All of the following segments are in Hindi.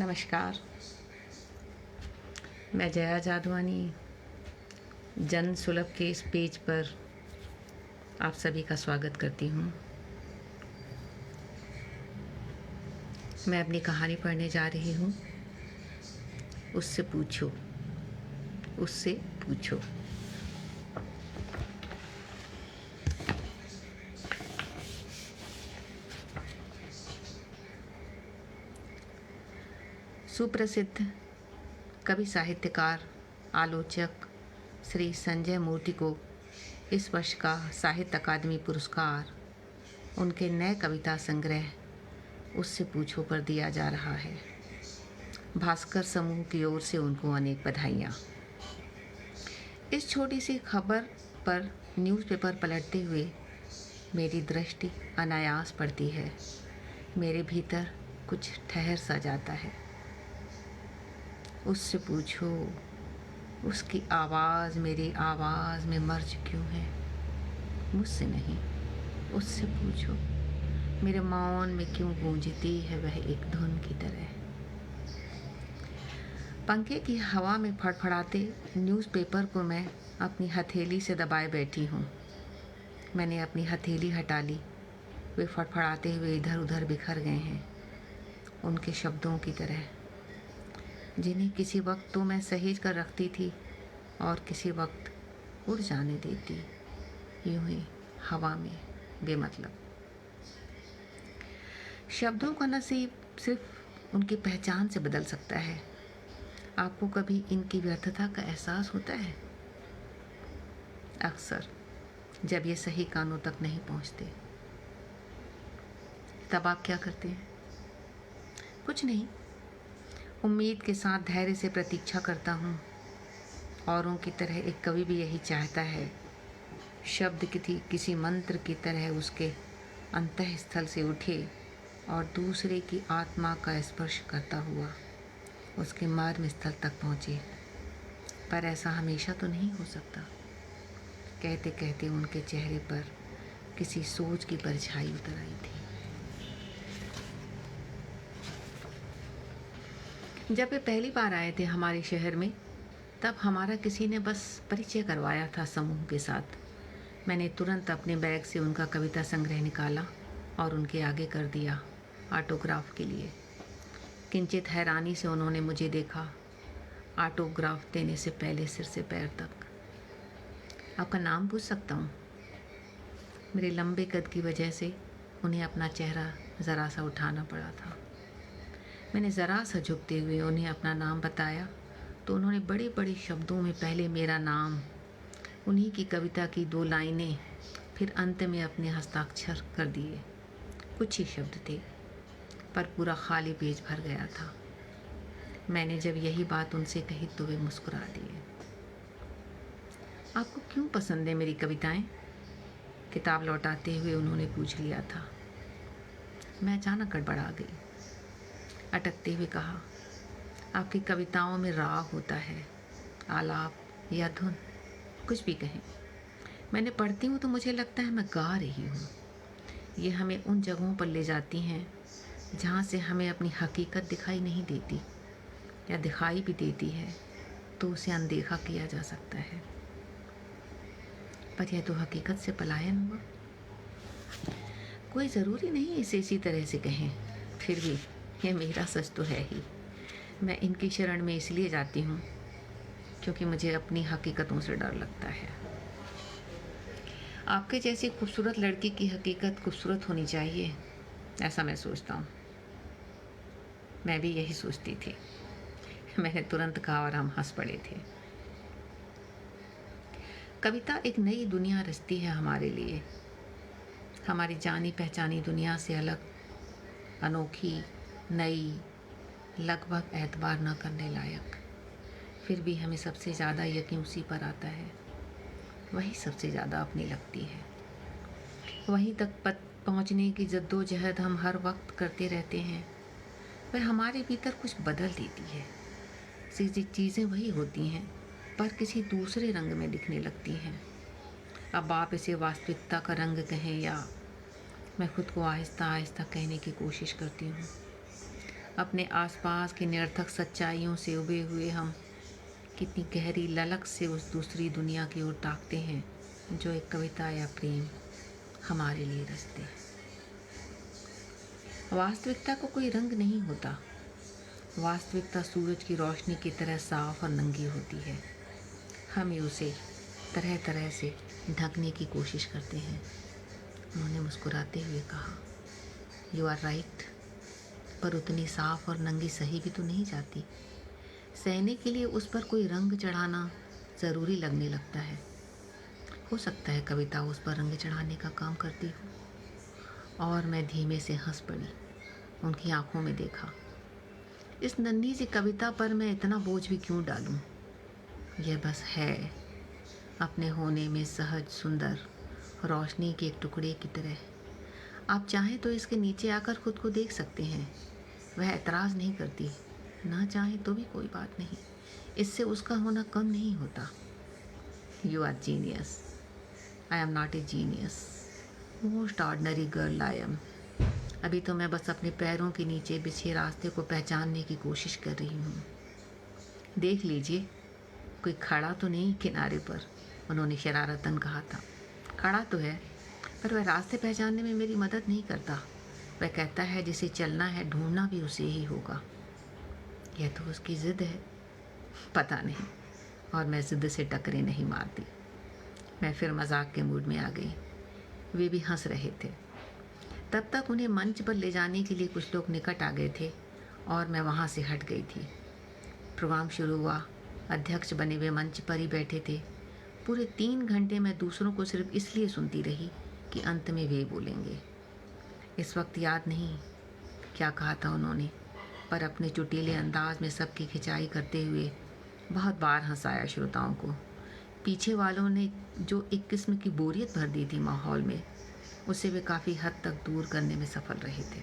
नमस्कार। मैं जया जादवानी जन सुलभ के इस पेज पर आप सभी का स्वागत करती हूँ। मैं अपनी कहानी पढ़ने जा रही हूँ। उससे पूछो, उससे पूछो। सुप्रसिद्ध कवि साहित्यकार आलोचक श्री संजय मूर्ति को इस वर्ष का साहित्य अकादमी पुरस्कार उनके नए कविता संग्रह उससे पूछो पर दिया जा रहा है। भास्कर समूह की ओर से उनको अनेक बधाइयाँ। इस छोटी सी खबर पर न्यूज़पेपर पलटते हुए मेरी दृष्टि अनायास पड़ती है। मेरे भीतर कुछ ठहर सा जाता है। उससे पूछो, उसकी आवाज़ मेरी आवाज़ में मर्ज क्यों है? मुझसे नहीं, उससे पूछो, मेरे मौन में क्यों गूंजती है वह एक धुन की तरह। पंखे की हवा में फड़फड़ाते न्यूज़पेपर को मैं अपनी हथेली से दबाए बैठी हूँ। मैंने अपनी हथेली हटा ली। वे फड़फड़ाते हुए इधर उधर बिखर गए हैं, उनके शब्दों की तरह, जिन्हें किसी वक्त तो मैं सहेज कर रखती थी और किसी वक्त उड़ जाने देती, यूं ही हवा में बेमतलब। शब्दों का नसीब सिर्फ उनकी पहचान से बदल सकता है। आपको कभी इनकी व्यर्थता का एहसास होता है? अक्सर जब ये सही कानों तक नहीं पहुंचते। तब आप क्या करते हैं? कुछ नहीं, उम्मीद के साथ धैर्य से प्रतीक्षा करता हूँ। औरों की तरह एक कवि भी यही चाहता है। शब्द किसी मंत्र की तरह उसके अंतःस्थल से उठे और दूसरे की आत्मा का स्पर्श करता हुआ उसके मर्म स्थल तक पहुँचे। पर ऐसा हमेशा तो नहीं हो सकता। कहते कहते उनके चेहरे पर किसी सोच की परछाई उतर आई थी। जब वे पहली बार आए थे हमारे शहर में, तब हमारा किसी ने बस परिचय करवाया था समूह के साथ। मैंने तुरंत अपने बैग से उनका कविता संग्रह निकाला और उनके आगे कर दिया ऑटोग्राफ के लिए। किंचित हैरानी से उन्होंने मुझे देखा, ऑटोग्राफ देने से पहले सिर से पैर तक। आपका नाम पूछ सकता हूँ? मेरे लंबे कद की वजह से उन्हें अपना चेहरा ज़रा सा उठाना पड़ा था। मैंने ज़रा सा झुकते हुए उन्हें अपना नाम बताया तो उन्होंने बड़े बड़े शब्दों में पहले मेरा नाम, उन्हीं की कविता की 2 लाइनें, फिर अंत में अपने हस्ताक्षर कर दिए। कुछ ही शब्द थे, पर पूरा खाली पेज भर गया था। मैंने जब यही बात उनसे कही तो वे मुस्कुरा दिए। आपको क्यों पसंद है मेरी कविताएं? किताब लौटाते हुए उन्होंने पूछ लिया था। मैं अचानक गड़बड़ा गई। अटकते हुए कहा, आपकी कविताओं में राग होता है, आलाप या धुन, कुछ भी कहें। मैंने पढ़ती हूँ तो मुझे लगता है मैं गा रही हूँ। ये हमें उन जगहों पर ले जाती हैं जहाँ से हमें अपनी हकीकत दिखाई नहीं देती, या दिखाई भी देती है तो उसे अनदेखा किया जा सकता है। पर यह तो हकीकत से पलायन हुआ। कोई ज़रूरी नहीं इसे इसी तरह से कहें, फिर भी यह मेरा सच तो है ही। मैं इनकी शरण में इसलिए जाती हूँ क्योंकि मुझे अपनी हकीकतों से डर लगता है। आपके जैसी खूबसूरत लड़की की हकीकत खूबसूरत होनी चाहिए, ऐसा मैं सोचता हूँ। मैं भी यही सोचती थी। मैंने तुरंत कहा और हम हंस पड़े थे। कविता एक नई दुनिया रचती है हमारे लिए, हमारी जानी पहचानी दुनिया से अलग, अनोखी, नई, लगभग एतबार न करने लायक। फिर भी हमें सबसे ज़्यादा यकीन उसी पर आता है, वही सबसे ज़्यादा अपनी लगती है। वहीं तक पहुँचने की जद्दोजहद हम हर वक्त करते रहते हैं। वह हमारे भीतर कुछ बदल देती है। चीज़ें वही होती हैं पर किसी दूसरे रंग में दिखने लगती हैं। अब आप इसे वास्तविकता का रंग कहें या मैं खुद को आहिस्ता आहिस्ता कहने की कोशिश करती हूँ, अपने आसपास की निरर्थक सच्चाइयों से उबे हुए हम कितनी गहरी ललक से उस दूसरी दुनिया की ओर ताकते हैं जो एक कविता या प्रेम हमारे लिए रचते हैं। वास्तविकता को कोई रंग नहीं होता। वास्तविकता सूरज की रोशनी की तरह साफ और नंगी होती है। हम उसे तरह तरह से ढकने की कोशिश करते हैं। उन्होंने मुस्कुराते हुए कहा, यू आर राइट, पर उतनी साफ और नंगी सही भी तो नहीं जाती। सहने के लिए उस पर कोई रंग चढ़ाना ज़रूरी लगने लगता है। हो सकता है कविता उस पर रंग चढ़ाने का काम करती हो। और मैं धीमे से हंस पड़ी। उनकी आंखों में देखा। इस नन्ही सी कविता पर मैं इतना बोझ भी क्यों डालूं? यह बस है, अपने होने में सहज, सुंदर, रोशनी के एक टुकड़े की तरह। आप चाहें तो इसके नीचे आकर खुद को देख सकते हैं। वह एतराज़ नहीं करती। ना चाहे तो भी कोई बात नहीं, इससे उसका होना कम नहीं होता। You are genius. I am not a genius, most ordinary girl I am. अभी तो मैं बस अपने पैरों के नीचे बिछे रास्ते को पहचानने की कोशिश कर रही हूँ। देख लीजिए, कोई खड़ा तो नहीं किनारे पर, उन्होंने शरारतन कहा था। खड़ा तो है, पर वह रास्ते पहचानने में मेरी मदद नहीं करता। वह कहता है जिसे चलना है ढूंढना भी उसे ही होगा। यह तो उसकी ज़िद है, पता नहीं। और मैं ज़िद से टकरे नहीं मारती। मैं फिर मजाक के मूड में आ गई। वे भी हंस रहे थे। तब तक उन्हें मंच पर ले जाने के लिए कुछ लोग निकट आ गए थे और मैं वहाँ से हट गई थी। प्रोग्राम शुरू हुआ। अध्यक्ष बने हुए मंच पर ही बैठे थे। पूरे 3 घंटे मैं दूसरों को सिर्फ इसलिए सुनती रही कि अंत में वे बोलेंगे। इस वक्त याद नहीं क्या कहा था उन्होंने, पर अपने चुटीले अंदाज में सबकी खिंचाई करते हुए बहुत बार हंसाया श्रोताओं को। पीछे वालों ने जो एक किस्म की बोरियत भर दी थी माहौल में, उसे वे काफ़ी हद तक दूर करने में सफल रहे थे।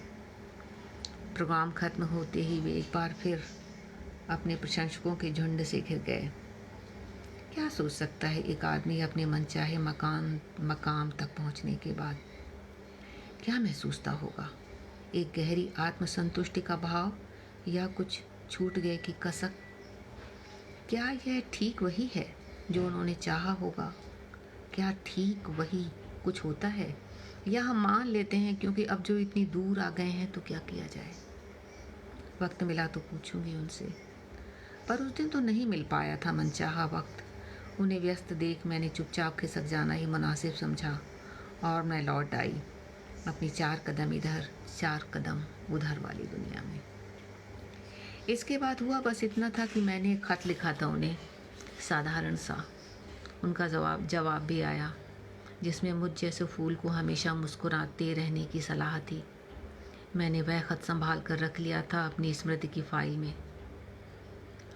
प्रोग्राम खत्म होते ही वे एक बार फिर अपने प्रशंसकों के झुंड से घिर गए। क्या सोच सकता है एक आदमी अपने मनचाहे मकाम तक पहुंचने के बाद? क्या महसूसता होगा? एक गहरी आत्मसंतुष्टि का भाव या कुछ छूट गए की कसक? क्या यह ठीक वही है जो उन्होंने चाहा होगा? क्या ठीक वही कुछ होता है, या हम मान लेते हैं क्योंकि अब जो इतनी दूर आ गए हैं तो क्या किया जाए? वक्त मिला तो पूछूंगी उनसे, पर उस दिन तो नहीं मिल पाया था मनचाहा वक्त। उन्हें व्यस्त देख मैंने चुपचाप खिसक जाना ही मुनासिब समझा और मैं लौट आई अपनी 4 कदम इधर 4 कदम उधर वाली दुनिया में। इसके बाद हुआ बस इतना था कि मैंने एक खत लिखा था उन्हें, साधारण सा। उनका जवाब भी आया, जिसमें मुझ जैसे फूल को हमेशा मुस्कुराते रहने की सलाह थी। मैंने वह खत संभाल कर रख लिया था अपनी स्मृति की फाइल में।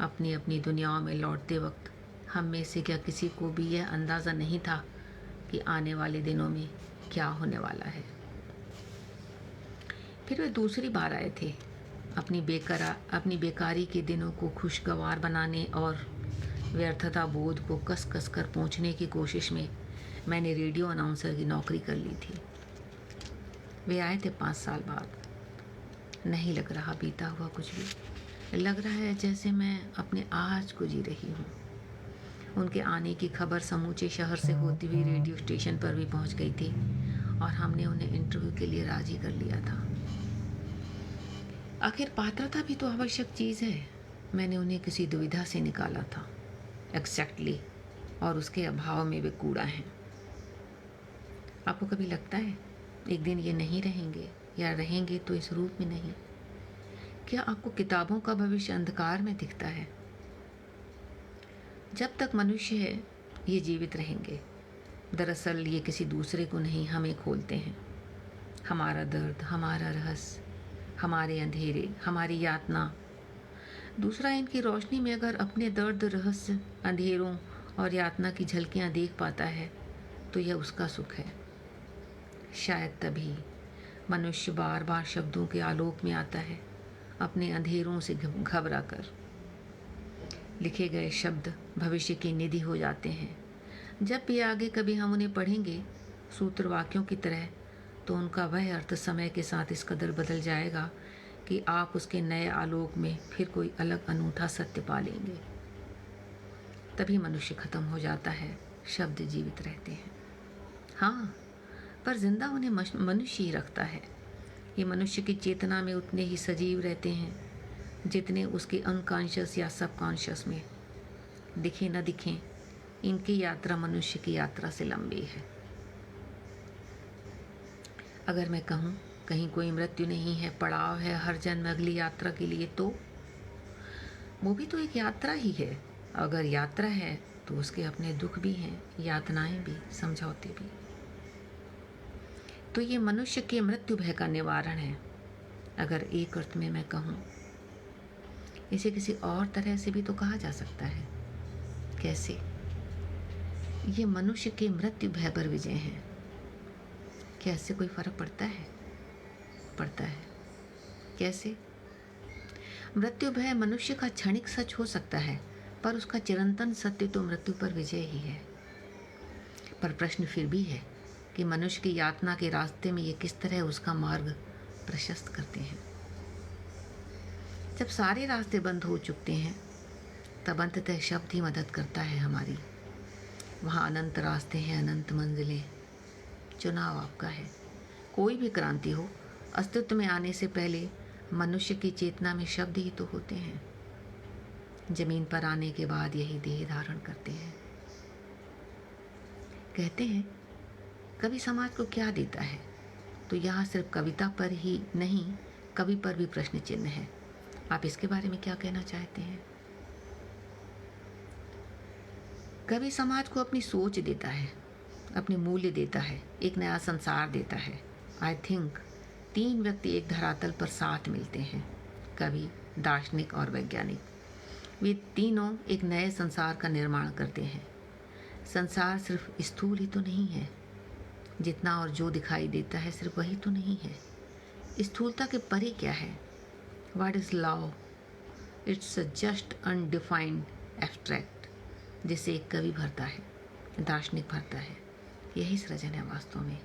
अपनी अपनी दुनियाओं में लौटते वक्त हम में से क्या किसी को भी यह अंदाज़ा नहीं था कि आने वाले दिनों में क्या होने वाला है। फिर वे दूसरी बार आए थे, अपनी बेकारी के दिनों को खुशगवार बनाने और व्यर्थता बोध को कस कस कर पहुँचने की कोशिश में मैंने रेडियो अनाउंसर की नौकरी कर ली थी। वे आए थे 5 साल बाद। नहीं लग रहा बीता हुआ कुछ भी। लग रहा है जैसे मैं अपने आज को जी रही हूँ। उनके आने की खबर समूचे शहर से होती हुई रेडियो स्टेशन पर भी पहुँच गई थी और हमने उन्हें इंटरव्यू के लिए राजी कर लिया था। आखिर पात्रता भी तो आवश्यक चीज़ है। मैंने उन्हें किसी दुविधा से निकाला था। एग्जैक्टली। और उसके अभाव में वे कूड़ा हैं। आपको कभी लगता है एक दिन ये नहीं रहेंगे, या रहेंगे तो इस रूप में नहीं? क्या आपको किताबों का भविष्य अंधकार में दिखता है? जब तक मनुष्य है ये जीवित रहेंगे। दरअसल ये किसी दूसरे को नहीं, हमें खोलते हैं। हमारा दर्द, हमारा रहस्य, हमारे अंधेरे, हमारी यातना। दूसरा इनकी रोशनी में अगर अपने दर्द, रहस्य, अंधेरों और यातना की झलकियाँ देख पाता है तो यह उसका सुख है। शायद तभी मनुष्य बार बार शब्दों के आलोक में आता है, अपने अंधेरों से घबरा कर। लिखे गए शब्द भविष्य की निधि हो जाते हैं। जब भी आगे कभी हम उन्हें पढ़ेंगे सूत्र वाक्यों की तरह, तो उनका वह अर्थ समय के साथ इस कदर बदल जाएगा कि आप उसके नए आलोक में फिर कोई अलग अनूठा सत्य पा लेंगे। तभी मनुष्य खत्म हो जाता है, शब्द जीवित रहते हैं। हाँ, पर जिंदा उन्हें मनुष्य ही रखता है। ये मनुष्य की चेतना में उतने ही सजीव रहते हैं जितने उसके अनकॉन्शियस या सबकॉन्शियस में। दिखे न दिखें, इनकी यात्रा मनुष्य की यात्रा से लंबी है। अगर मैं कहूँ कहीं कोई मृत्यु नहीं है, पड़ाव है हर जन्म अगली यात्रा के लिए, तो वो भी तो एक यात्रा ही है। अगर यात्रा है तो उसके अपने दुख भी हैं, यातनाएं भी, समझौते भी। तो ये मनुष्य के मृत्यु भय का निवारण है। अगर एक अर्थ में मैं कहूँ, इसे किसी और तरह से भी तो कहा जा सकता है। कैसे? ये मनुष्य के मृत्यु भय पर विजय है। क्या इससे कोई फर्क पड़ता है? पड़ता है। कैसे? मृत्यु भय मनुष्य का क्षणिक सच हो सकता है, पर उसका चिरंतन सत्य तो मृत्यु पर विजय ही है। पर प्रश्न फिर भी है कि मनुष्य की यातना के रास्ते में ये किस तरह उसका मार्ग प्रशस्त करते हैं। जब सारे रास्ते बंद हो चुकते हैं, तब अंततः शब्द ही मदद करता है हमारी। वहाँ अनंत रास्ते हैं, अनंत मंजिलें। चुनाव आपका है। कोई भी क्रांति हो, अस्तित्व में आने से पहले मनुष्य की चेतना में शब्द ही तो होते हैं। जमीन पर आने के बाद यही देह धारण करते हैं। कहते हैं कवि समाज को क्या देता है, तो यहाँ सिर्फ कविता पर ही नहीं, कवि पर भी प्रश्न चिन्ह है। आप इसके बारे में क्या कहना चाहते हैं? कवि समाज को अपनी सोच देता है, अपने मूल्य देता है, एक नया संसार देता है। आई थिंक 3 व्यक्ति एक धरातल पर साथ मिलते हैं, कवि, दार्शनिक और वैज्ञानिक। वे तीनों एक नए संसार का निर्माण करते हैं। संसार सिर्फ स्थूल ही तो नहीं है, जितना और जो दिखाई देता है सिर्फ वही तो नहीं है। स्थूलता के परे क्या है? What is love? It's just undefined abstract, जिसे एक कवि भरता है, दार्शनिक भरता है। यही सृजन है वास्तव में।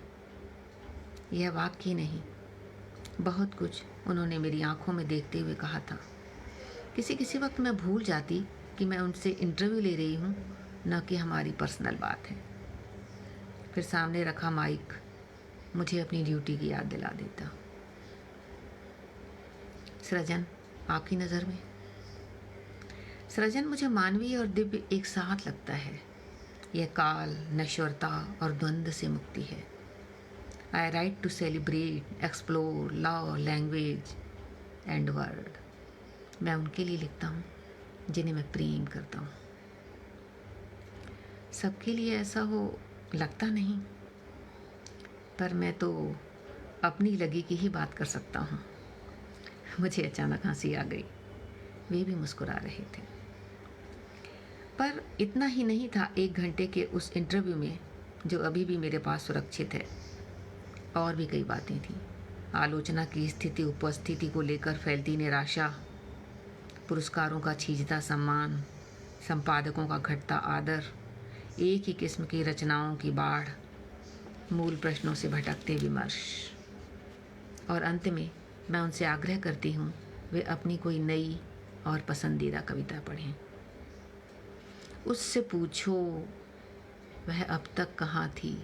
यह वाक्य नहीं, बहुत कुछ उन्होंने मेरी आंखों में देखते हुए कहा था। किसी वक्त मैं भूल जाती कि मैं उनसे इंटरव्यू ले रही हूँ, न कि हमारी पर्सनल बात है। फिर सामने रखा माइक मुझे अपनी ड्यूटी की याद दिला देता। सृजन आपकी नज़र में? सृजन मुझे मानवीय और दिव्य एक साथ लगता है। यह काल, नश्वरता और द्वंद्व से मुक्ति है। I right to celebrate, explore, love, language and word. मैं उनके लिए लिखता हूँ जिन्हें मैं प्रेम करता हूँ। सबके लिए ऐसा हो लगता नहीं, पर मैं तो अपनी लगी की ही बात कर सकता हूँ। मुझे अचानक हंसी आ गई। वे भी मुस्कुरा रहे थे। पर इतना ही नहीं था 1 घंटे के उस इंटरव्यू में, जो अभी भी मेरे पास सुरक्षित है। और भी कई बातें थीं। आलोचना की स्थिति, उपस्थिति को लेकर फैलती निराशा, पुरस्कारों का छीजता सम्मान, संपादकों का घटता आदर, एक ही किस्म की रचनाओं की बाढ़, मूल प्रश्नों से भटकते विमर्श। और अंत में मैं उनसे आग्रह करती हूँ वे अपनी कोई नई और पसंदीदा कविता पढ़ें। उससे पूछो वह अब तक कहाँ थी,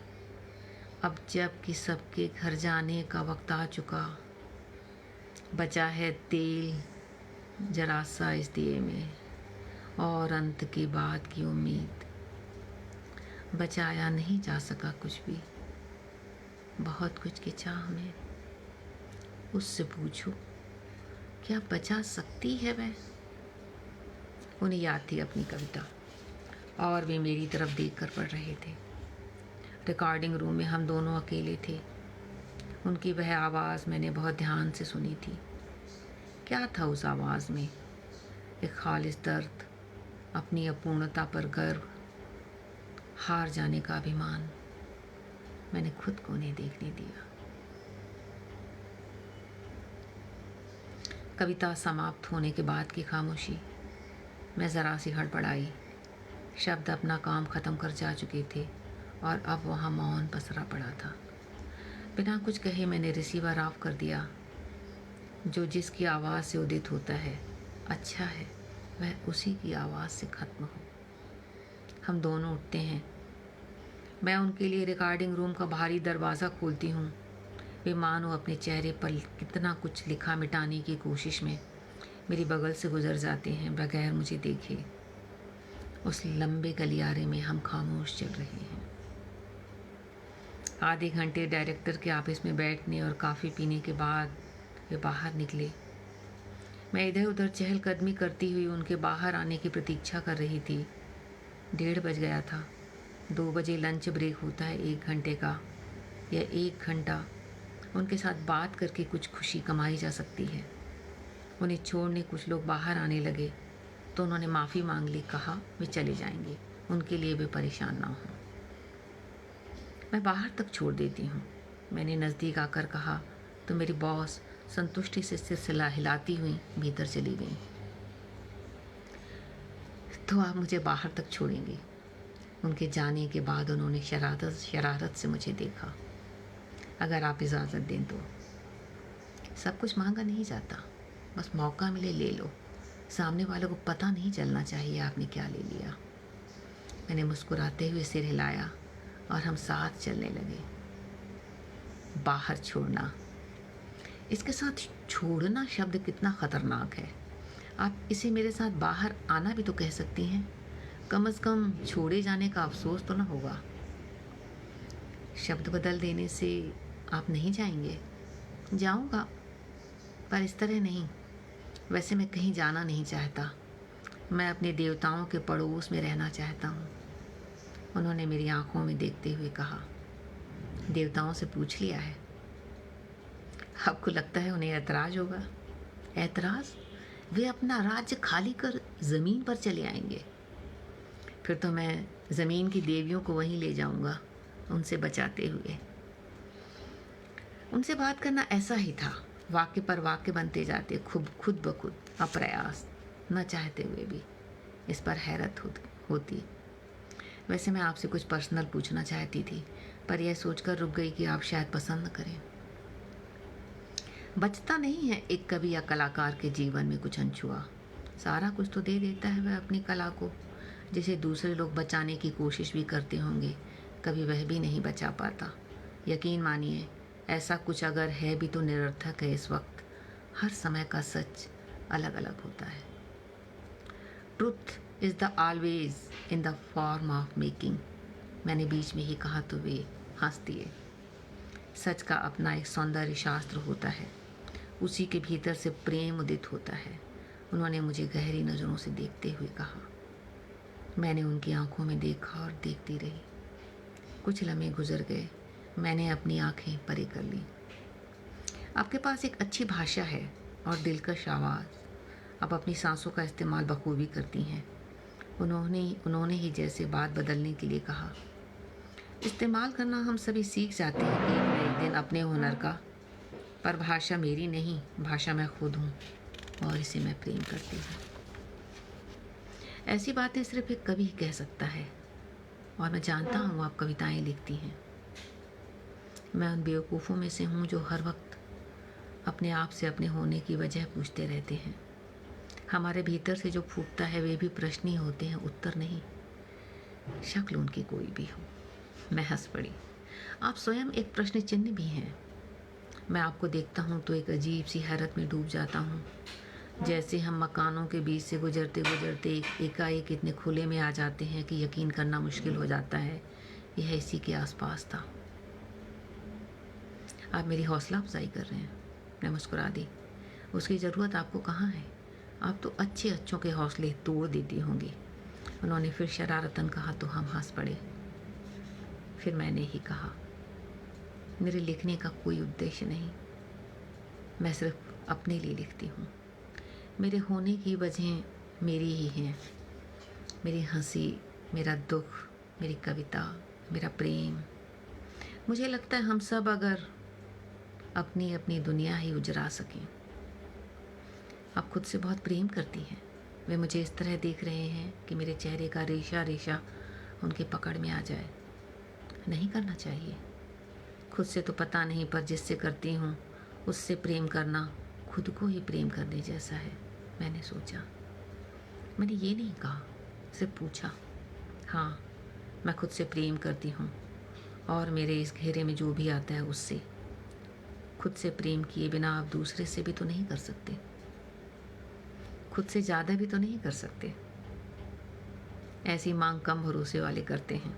अब जब कि सबके घर जाने का वक्त आ चुका। बचा है तेल जरा सा इस दिए में, और अंत के बाद की उम्मीद। बचाया नहीं जा सका कुछ भी, बहुत कुछ की चाह में। उससे पूछो क्या बचा सकती है वह? उन्हें याद थी अपनी कविता, और वे मेरी तरफ देखकर पढ़ रहे थे। रिकॉर्डिंग रूम में हम दोनों अकेले थे। उनकी वह आवाज़ मैंने बहुत ध्यान से सुनी थी। क्या था उस आवाज़ में? एक खालिस दर्द, अपनी अपूर्णता पर गर्व, हार जाने का अभिमान। मैंने खुद को उन्हें देखने दिया। कविता समाप्त होने के बाद की खामोशी। मैं ज़रा सी हड़बड़ाई। शब्द अपना काम ख़त्म कर जा चुके थे और अब वहाँ मौन पसरा पड़ा था। बिना कुछ कहे मैंने रिसीवर ऑफ कर दिया। जो जिसकी आवाज़ से उदित होता है, अच्छा है वह उसी की आवाज़ से ख़त्म हो। हम दोनों उठते हैं। मैं उनके लिए रिकॉर्डिंग रूम का बाहरी दरवाज़ा खोलती हूँ। वे मानो अपने चेहरे पर कितना कुछ लिखा मिटाने की कोशिश में मेरी बगल से गुजर जाते हैं बगैर मुझे देखे। उस लंबे गलियारे में हम खामोश चल रहे हैं। आधे घंटे डायरेक्टर के ऑफिस में बैठने और कॉफ़ी पीने के बाद वे बाहर निकले। मैं इधर उधर चहलकदमी करती हुई उनके बाहर आने की प्रतीक्षा कर रही थी। 1:30 बज गया था। 2 बजे लंच ब्रेक होता है 1 घंटे का। यह 1 घंटा उनके साथ बात करके कुछ खुशी कमाई जा सकती है। उन्हें छोड़ने कुछ लोग बाहर आने लगे तो उन्होंने माफ़ी मांग ली, कहा वे चले जाएंगे, उनके लिए वे परेशान ना हो। मैं बाहर तक छोड़ देती हूँ। मैंने नज़दीक आकर कहा तो मेरी बॉस संतुष्टि से सिर हिलाती हुई भीतर चली गई। तो आप मुझे बाहर तक छोड़ेंगे? उनके जाने के बाद उन्होंने शरारत से मुझे देखा। अगर आप इजाज़त दें तो। सब कुछ मांगा नहीं जाता, बस मौका मिले ले लो। सामने वालों को पता नहीं चलना चाहिए आपने क्या ले लिया। मैंने मुस्कुराते हुए सिर हिलाया और हम साथ चलने लगे। बाहर छोड़ना, इसके साथ छोड़ना शब्द कितना ख़तरनाक है। आप इसे मेरे साथ बाहर आना भी तो कह सकती हैं। कम से कम छोड़े जाने का अफसोस तो ना होगा। शब्द बदल देने से आप नहीं जाएंगे? जाऊंगा, पर इस तरह नहीं। वैसे मैं कहीं जाना नहीं चाहता। मैं अपने देवताओं के पड़ोस में रहना चाहता हूँ। उन्होंने मेरी आंखों में देखते हुए कहा। देवताओं से पूछ लिया है? आपको लगता है उन्हें ऐतराज़ होगा? ऐतराज़? वे अपना राज्य खाली कर ज़मीन पर चले आएंगे। फिर तो मैं ज़मीन की देवियों को वहीं ले जाऊंगा, उनसे बचाते हुए। उनसे बात करना ऐसा ही था, वाक्य पर वाक्य बनते जाते, खुद ब खुद, अप्रयास, न चाहते हुए भी। इस पर हैरत होती। वैसे मैं आपसे कुछ पर्सनल पूछना चाहती थी, पर यह सोचकर रुक गई कि आप शायद पसंद न करें। बचता नहीं है एक कवि या कलाकार के जीवन में कुछ अनछुआ। सारा कुछ तो दे देता है वह अपनी कला को, जिसे दूसरे लोग बचाने की कोशिश भी करते होंगे, कभी वह भी नहीं बचा पाता। यकीन मानिए, ऐसा कुछ अगर है भी तो निरर्थक है। इस वक्त हर समय का सच अलग अलग होता है। Truth is the always in the form of making. मैंने बीच में ही कहा तो वे हंस दिए। सच का अपना एक सौंदर्य शास्त्र होता है, उसी के भीतर से प्रेम उदित होता है। उन्होंने मुझे गहरी नज़रों से देखते हुए कहा। मैंने उनकी आंखों में देखा और देखती रही। कुछ लम्हे गुजर गए। मैंने अपनी आंखें परे कर ली। आपके पास एक अच्छी भाषा है और दिलकश आवाज़। आप अपनी सांसों का इस्तेमाल बखूबी करती हैं। उन्होंने ही जैसे बात बदलने के लिए कहा। इस्तेमाल करना हम सभी सीख जाते हैं एक न एक दिन अपने हुनर का, पर भाषा मेरी नहीं, भाषा मैं खुद हूँ और इसे मैं प्रेम करती हूँ। ऐसी बातें सिर्फ एक कवि ही कह सकता है, और मैं जानता हूँ आप कविताएं लिखती हैं। मैं उन बेवकूफ़ों में से हूँ जो हर वक्त अपने आप से अपने होने की वजह पूछते रहते हैं। हमारे भीतर से जो फूटता है वे भी प्रश्न ही होते हैं, उत्तर नहीं। शक्ल उनकी कोई भी हो। मैं हंस पड़ी। आप स्वयं एक प्रश्न चिन्ह भी हैं। मैं आपको देखता हूँ तो एक अजीब सी हैरत में डूब जाता हूँ, जैसे हम मकानों के बीच से गुजरते गुजरते एकाएक इतने खुले में आ जाते हैं कि यकीन करना मुश्किल हो जाता है। यह इसी के आसपास था। आप मेरी हौसला अफजाई कर रहे हैं। मैं मुस्कुरा दी। उसकी ज़रूरत आपको कहाँ है? आप तो अच्छे अच्छों के हौसले तोड़ देती होंगी। उन्होंने फिर शरारतन कहा तो हम हंस पड़े। फिर मैंने ही कहा, मेरे लिखने का कोई उद्देश्य नहीं। मैं सिर्फ अपने लिए लिखती हूँ। मेरे होने की वजह मेरी ही हैं। मेरी हंसी, मेरा दुख, मेरी कविता, मेरा प्रेम। मुझे लगता है हम सब अगर अपनी अपनी दुनिया ही उजरा सकें। आप खुद से बहुत प्रेम करती हैं। वे मुझे इस तरह देख रहे हैं कि मेरे चेहरे का रेशा रेशा उनके पकड़ में आ जाए। नहीं करना चाहिए। खुद से तो पता नहीं, पर जिससे करती हूँ उससे प्रेम करना खुद को ही प्रेम करने जैसा है, मैंने सोचा। मैंने ये नहीं कहा, सिर्फ पूछा। हाँ, मैं खुद से प्रेम करती हूँ, और मेरे इस घेरे में जो भी आता है उससे। खुद से प्रेम किए बिना आप दूसरे से भी तो नहीं कर सकते, खुद से ज़्यादा भी तो नहीं कर सकते। ऐसी मांग कम भरोसे वाले करते हैं।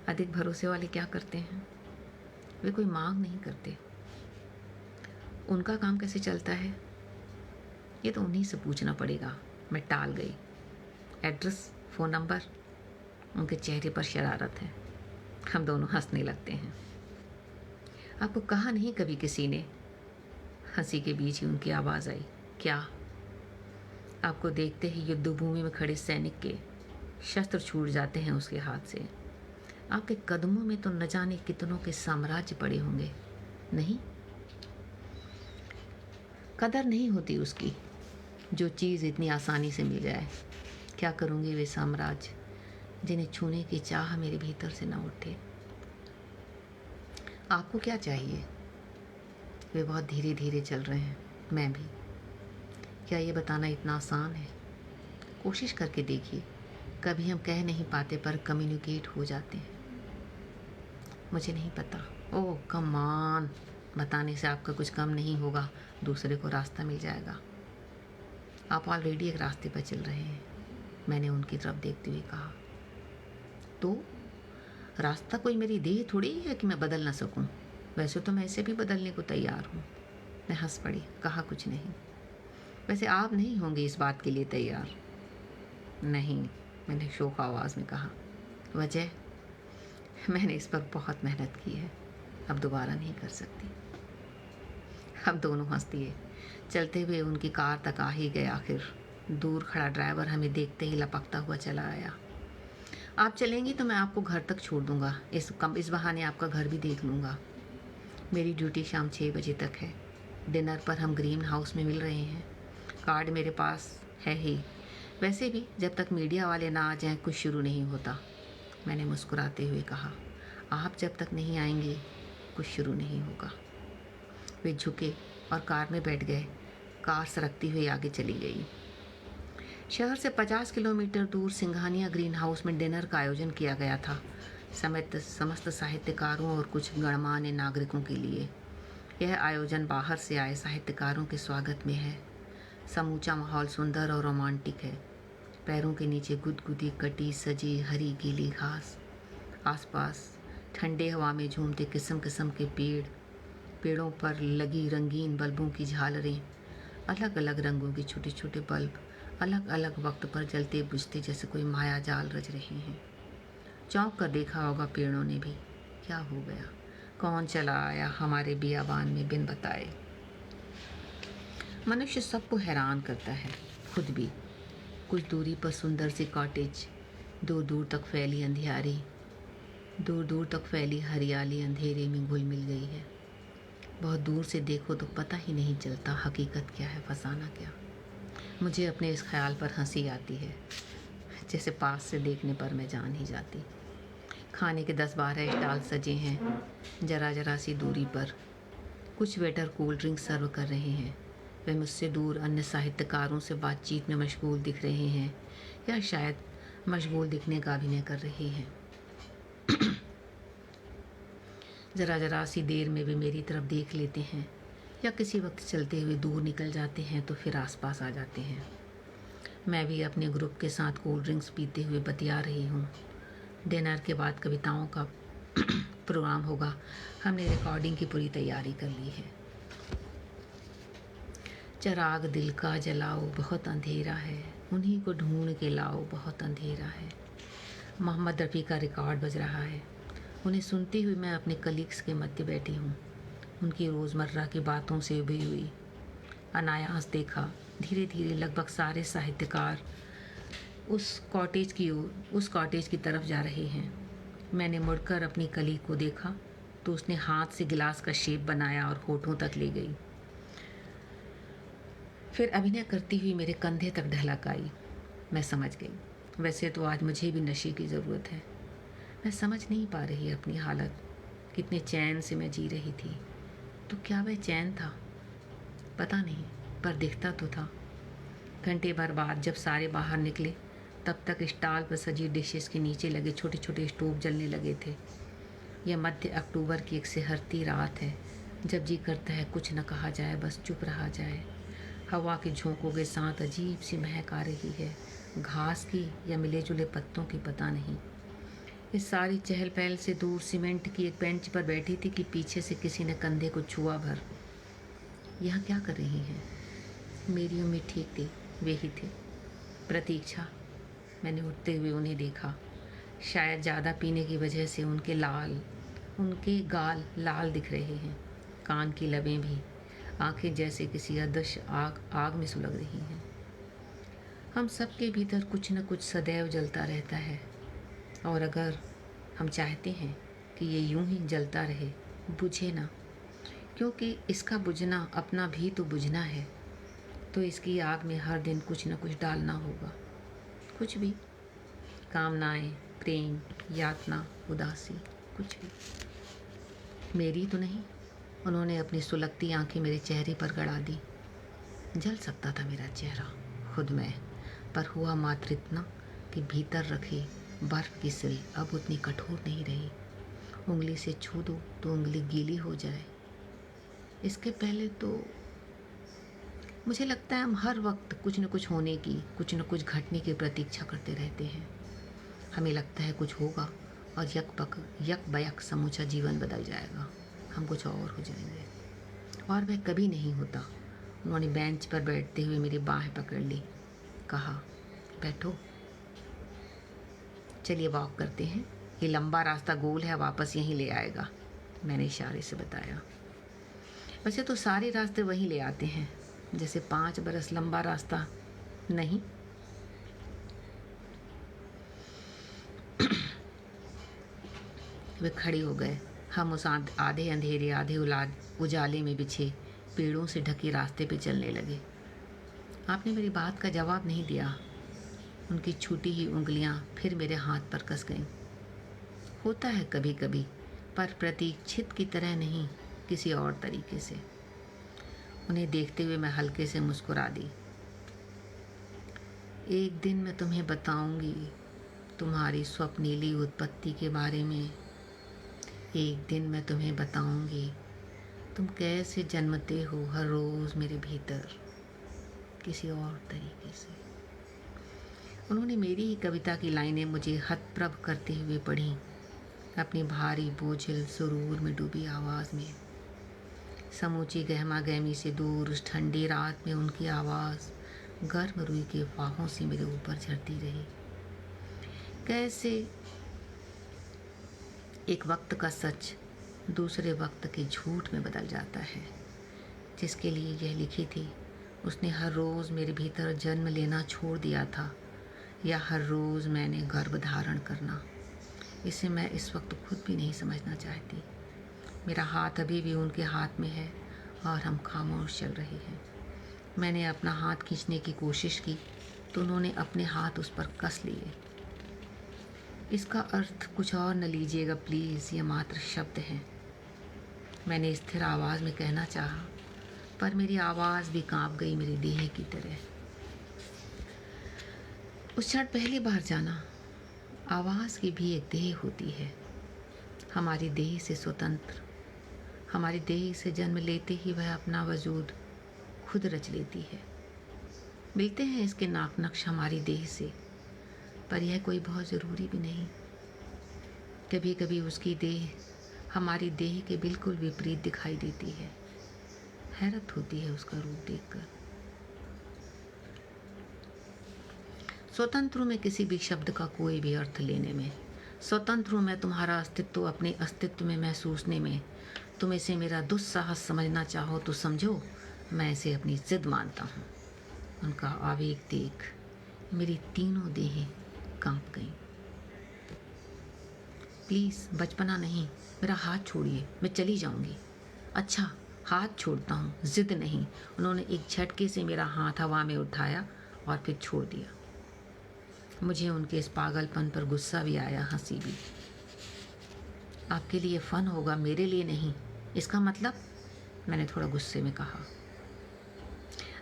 अधिक भरोसे वाले क्या करते हैं? वे कोई मांग नहीं करते। उनका काम कैसे चलता है ये तो उन्हीं से पूछना पड़ेगा। मैं टाल गई। Address, phone number. उनके चेहरे पर शरारत है। हम दोनों हंसने लगते हैं। आपको कहा नहीं कभी किसी ने? हंसी के बीच ही उनकी आवाज़ आई। क्या? आपको देखते ही युद्ध भूमि में खड़े सैनिक के शस्त्र छूट जाते हैं उसके हाथ से। आपके कदमों में तो न जाने कितनों के साम्राज्य पड़े होंगे। नहीं, कदर नहीं होती उसकी जो चीज़ इतनी आसानी से मिल जाए। क्या करूँगी वे साम्राज्य जिन्हें छूने की चाह मेरे भीतर से न उठे। आपको क्या चाहिए? वे बहुत धीरे धीरे चल रहे हैं, मैं भी। क्या ये बताना इतना आसान है? कोशिश करके देखिए। कभी हम कह नहीं पाते पर कम्युनिकेट हो जाते हैं। मुझे नहीं पता। ओह कम ऑन, बताने से आपका कुछ कम नहीं होगा, दूसरे को रास्ता मिल जाएगा। आप ऑलरेडी एक रास्ते पर चल रहे हैं, मैंने उनकी तरफ देखते हुए कहा। तो रास्ता कोई मेरी देह थोड़ी है कि मैं बदल ना सकूं। वैसे तो मैं इसे भी बदलने को तैयार हूं। मैं हंस पड़ी, कहा कुछ नहीं। वैसे आप नहीं होंगे इस बात के लिए तैयार? नहीं, मैंने शोक आवाज़ में कहा। वजह? मैंने इस पर बहुत मेहनत की है, अब दोबारा नहीं कर सकती। हम दोनों हंस दिए। चलते हुए उनकी कार तक आ ही गए आखिर। दूर खड़ा ड्राइवर हमें देखते ही लपकता हुआ चला आया। आप चलेंगी तो मैं आपको घर तक छोड़ दूंगा। इस बहाने आपका घर भी देख लूँगा। मेरी ड्यूटी शाम 6 बजे तक है। डिनर पर हम ग्रीन हाउस में मिल रहे हैं। कार्ड मेरे पास है ही। वैसे भी जब तक मीडिया वाले ना आ जाएं कुछ शुरू नहीं होता, मैंने मुस्कुराते हुए कहा। आप जब तक नहीं आएंगे कुछ शुरू नहीं होगा। वे झुके और कार में बैठ गए। कार सरकती हुई आगे चली गई। शहर से 50 किलोमीटर दूर सिंघानिया ग्रीन हाउस में डिनर का आयोजन किया गया था, समस्त साहित्यकारों और कुछ गणमान्य नागरिकों के लिए। यह आयोजन बाहर से आए साहित्यकारों के स्वागत में है। समूचा माहौल सुंदर और रोमांटिक है। पैरों के नीचे गुदगुदी कटी सजी हरी गीली घास। आसपास ठंडे हवा में झूमते किस्म किस्म के पेड़ों पर लगी रंगीन बल्बों की झालरें। अलग अलग रंगों के छोटे छोटे बल्ब अलग अलग वक्त पर जलते बुझते जैसे कोई माया जाल रच रहे हैं। चौंक कर देखा होगा पेड़ों ने भी। क्या हो गया? कौन चला आया हमारे बियाबान में बिन बताए? मनुष्य सबको हैरान करता है, खुद भी। कुछ दूरी पर सुंदर सी कॉटेज, दूर दूर तक फैली अंधियारी, दूर दूर तक फैली हरियाली अंधेरे में घुल मिल गई है। बहुत दूर से देखो तो पता ही नहीं चलता हकीकत क्या है, फसाना क्या। मुझे अपने इस ख्याल पर हंसी आती है, जैसे पास से देखने पर मैं जान ही जाती। खाने के 10-12 स्टॉल सजे हैं जरा जरा सी दूरी पर। कुछ वेटर कोल्ड ड्रिंक सर्व कर रहे हैं। वे मुझसे दूर अन्य साहित्यकारों से बातचीत में मशगूल दिख रहे हैं, या शायद मशगूल दिखने का अभिनय कर रहे हैं। जरा जरा सी देर में वे मेरी तरफ देख लेते हैं, या किसी वक्त चलते हुए दूर निकल जाते हैं तो फिर आसपास आ जाते हैं। मैं भी अपने ग्रुप के साथ कोल्ड ड्रिंक्स पीते हुए बतिया रही हूँ। डिनर के बाद कविताओं का प्रोग्राम होगा। हमने रिकॉर्डिंग की पूरी तैयारी कर ली है। चिराग दिल का जलाओ बहुत अंधेरा है, उन्हीं को ढूंढ के लाओ बहुत अंधेरा है। मोहम्मद रफ़ी का रिकॉर्ड बज रहा है। उन्हें सुनती हुई मैं अपने कलीग्स के मध्य बैठी हूँ। उनकी रोज़मर्रा की बातों से उभी हुई। अनायास देखा, धीरे धीरे लगभग सारे साहित्यकार उस कॉटेज की तरफ जा रहे हैं। मैंने मुड़कर अपनी कलीग को देखा तो उसने हाथ से गिलास का शेप बनाया और होठों तक ले गई। फिर अभिनय करती हुई मेरे कंधे तक ढलक आई। मैं समझ गई, वैसे तो आज मुझे भी नशे की ज़रूरत है। मैं समझ नहीं पा रही अपनी हालत। कितने चैन से मैं जी रही थी, तो क्या वह चैन था? पता नहीं, पर दिखता तो था। घंटे भर बाद जब सारे बाहर निकले तब तक स्टॉल पर सजी डिशेस के नीचे लगे छोटे छोटे स्टोव जलने लगे थे। यह मध्य अक्टूबर की एक सिहरती रात है, जब जी करता है कुछ न कहा जाए, बस चुप रहा जाए। हवा के झोंकों के साथ अजीब सी महक आ रही है, घास की या मिले जुले पत्तों की पता नहीं। इस सारी चहल पहल से दूर सीमेंट की एक बेंच पर बैठी थी कि पीछे से किसी ने कंधे को छुआ भर। यह क्या कर रही हैं? मेरी उम्मीद ठीक थी, वे ही थे। प्रतीक्षा। मैंने उठते हुए उन्हें देखा। शायद ज़्यादा पीने की वजह से उनके गाल लाल दिख रहे हैं, कान की लबें भी, आंखें जैसे किसी अदृश्य आग में सुलग रही हैं। हम सबके भीतर कुछ न कुछ सदैव जलता रहता है, और अगर हम चाहते हैं कि ये यूं ही जलता रहे, बुझे ना, क्योंकि इसका बुझना अपना भी तो बुझना है, तो इसकी आग में हर दिन कुछ न कुछ डालना होगा। कुछ भी, कामनाएं, प्रेम, यातना, उदासी, कुछ भी। मेरी तो नहीं। उन्होंने अपनी सुलगती आंखें मेरे चेहरे पर गड़ा दी। जल सकता था मेरा चेहरा, खुद में, पर हुआ मात्र इतना कि भीतर रखी बर्फ की सिल अब उतनी कठोर नहीं रही। उंगली से छू दो तो उंगली गीली हो जाए। इसके पहले तो मुझे लगता है हम हर वक्त कुछ न कुछ होने की, कुछ न कुछ घटने की प्रतीक्षा करते रहते हैं। हमें लगता है कुछ होगा और यक बयक समूचा जीवन बदल जाएगा, हम कुछ और हो जाएंगे, और वह कभी नहीं होता। उन्होंने बेंच पर बैठते हुए मेरी बाहें पकड़ ली, कहा, बैठो, चलिए वॉक करते हैं, ये लंबा रास्ता गोल है, वापस यहीं ले आएगा। मैंने इशारे से बताया। वैसे तो सारे रास्ते वहीं ले आते हैं, जैसे 5 बरस लंबा रास्ता नहीं। वे खड़े हो गए। हम उस आधे अंधेरे आधे उजाले में बिछे पेड़ों से ढके रास्ते पे चलने लगे। आपने मेरी बात का जवाब नहीं दिया। उनकी छूटी ही उंगलियां फिर मेरे हाथ पर कस गईं। होता है कभी कभी, पर प्रतीक्षित की तरह नहीं, किसी और तरीके से। उन्हें देखते हुए मैं हल्के से मुस्कुरा दी। एक दिन मैं तुम्हें बताऊंगी तुम्हारी स्वप्नीली उत्पत्ति के बारे में। एक दिन मैं तुम्हें बताऊंगी तुम कैसे जन्मते हो हर रोज़ मेरे भीतर, किसी और तरीके से। उन्होंने मेरी ही कविता की लाइनें मुझे हतप्रभ करते हुए पढ़ी, अपनी भारी बोझिल सुरूर में डूबी आवाज़ में। समूची गहमा गहमी से दूर उस ठंडी रात में उनकी आवाज़ गर्म रुई के फाहों से मेरे ऊपर झरती रही। कैसे एक वक्त का सच दूसरे वक्त के झूठ में बदल जाता है। जिसके लिए यह लिखी थी, उसने हर रोज़ मेरे भीतर जन्म लेना छोड़ दिया था, या हर रोज़ मैंने गर्भ धारण करना। इसे मैं इस वक्त खुद भी नहीं समझना चाहती। मेरा हाथ अभी भी उनके हाथ में है और हम खामोश चल रहे हैं। मैंने अपना हाथ खींचने की कोशिश की तो उन्होंने अपने हाथ उस पर कस लिए। इसका अर्थ कुछ और न लीजिएगा प्लीज़, यह मात्र शब्द हैं। मैंने स्थिर आवाज़ में कहना चाहा, पर मेरी आवाज़ भी कांप गई मेरी देह की तरह। उस क्षण पहली बार जाना, आवाज़ की भी एक देह होती है, हमारी देह से स्वतंत्र। हमारी देह से जन्म लेते ही वह अपना वजूद खुद रच लेती है। मिलते हैं इसके नाक नक्श हमारी देह से, पर यह कोई बहुत ज़रूरी भी नहीं। कभी कभी उसकी देह हमारी देह के बिल्कुल विपरीत दिखाई देती है। हैरत होती है उसका रूप देखकर। स्वतंत्र हूँ मैं किसी भी शब्द का कोई भी अर्थ लेने में। स्वतंत्र हूँ मैं तुम्हारा अस्तित्व अपने अस्तित्व में महसूसने में। तुम इसे मेरा दुस्साहस समझना चाहो तो समझो, मैं इसे अपनी जिद मानता हूँ। उनका आवेग देख मेरी तीनों देहें कांप गईं। प्लीज़ बचपना नहीं, मेरा हाथ छोड़िए, मैं चली जाऊंगी। अच्छा, हाथ छोड़ता हूँ, जिद नहीं। उन्होंने एक झटके से मेरा हाथ हवा में उठाया और फिर छोड़ दिया। मुझे उनके इस पागलपन पर गुस्सा भी आया, हंसी भी। आपके लिए फ़न होगा, मेरे लिए नहीं, इसका मतलब? मैंने थोड़ा गुस्से में कहा।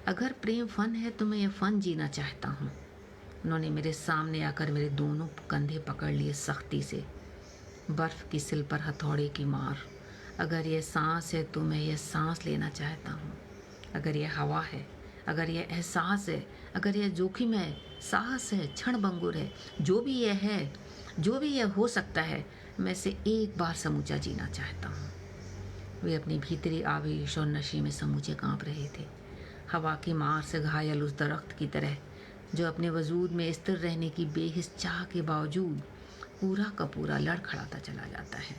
अगर प्रेम फ़न है तो मैं ये फ़न जीना चाहता हूँ। उन्होंने मेरे सामने आकर मेरे दोनों कंधे पकड़ लिए सख्ती से। बर्फ़ की सिल पर हथौड़े की मार। अगर ये सांस है तो मैं ये सांस लेना चाहता हूँ। अगर ये हवा है, अगर ये एहसास है, अगर ये जोखिम है, साहस है, क्षण भंगुर है, जो भी ये है, जो भी ये हो सकता है, मैं इसे एक बार समूचा जीना चाहता हूँ। वे अपनी भीतरी आवेश और नशे में समूचे कांप रहे थे, हवा की मार से घायल उस दरख्त की तरह जो अपने वजूद में स्थिर रहने की बेहिस चाह के बावजूद पूरा का पूरा लड़खड़ाता चला जाता है।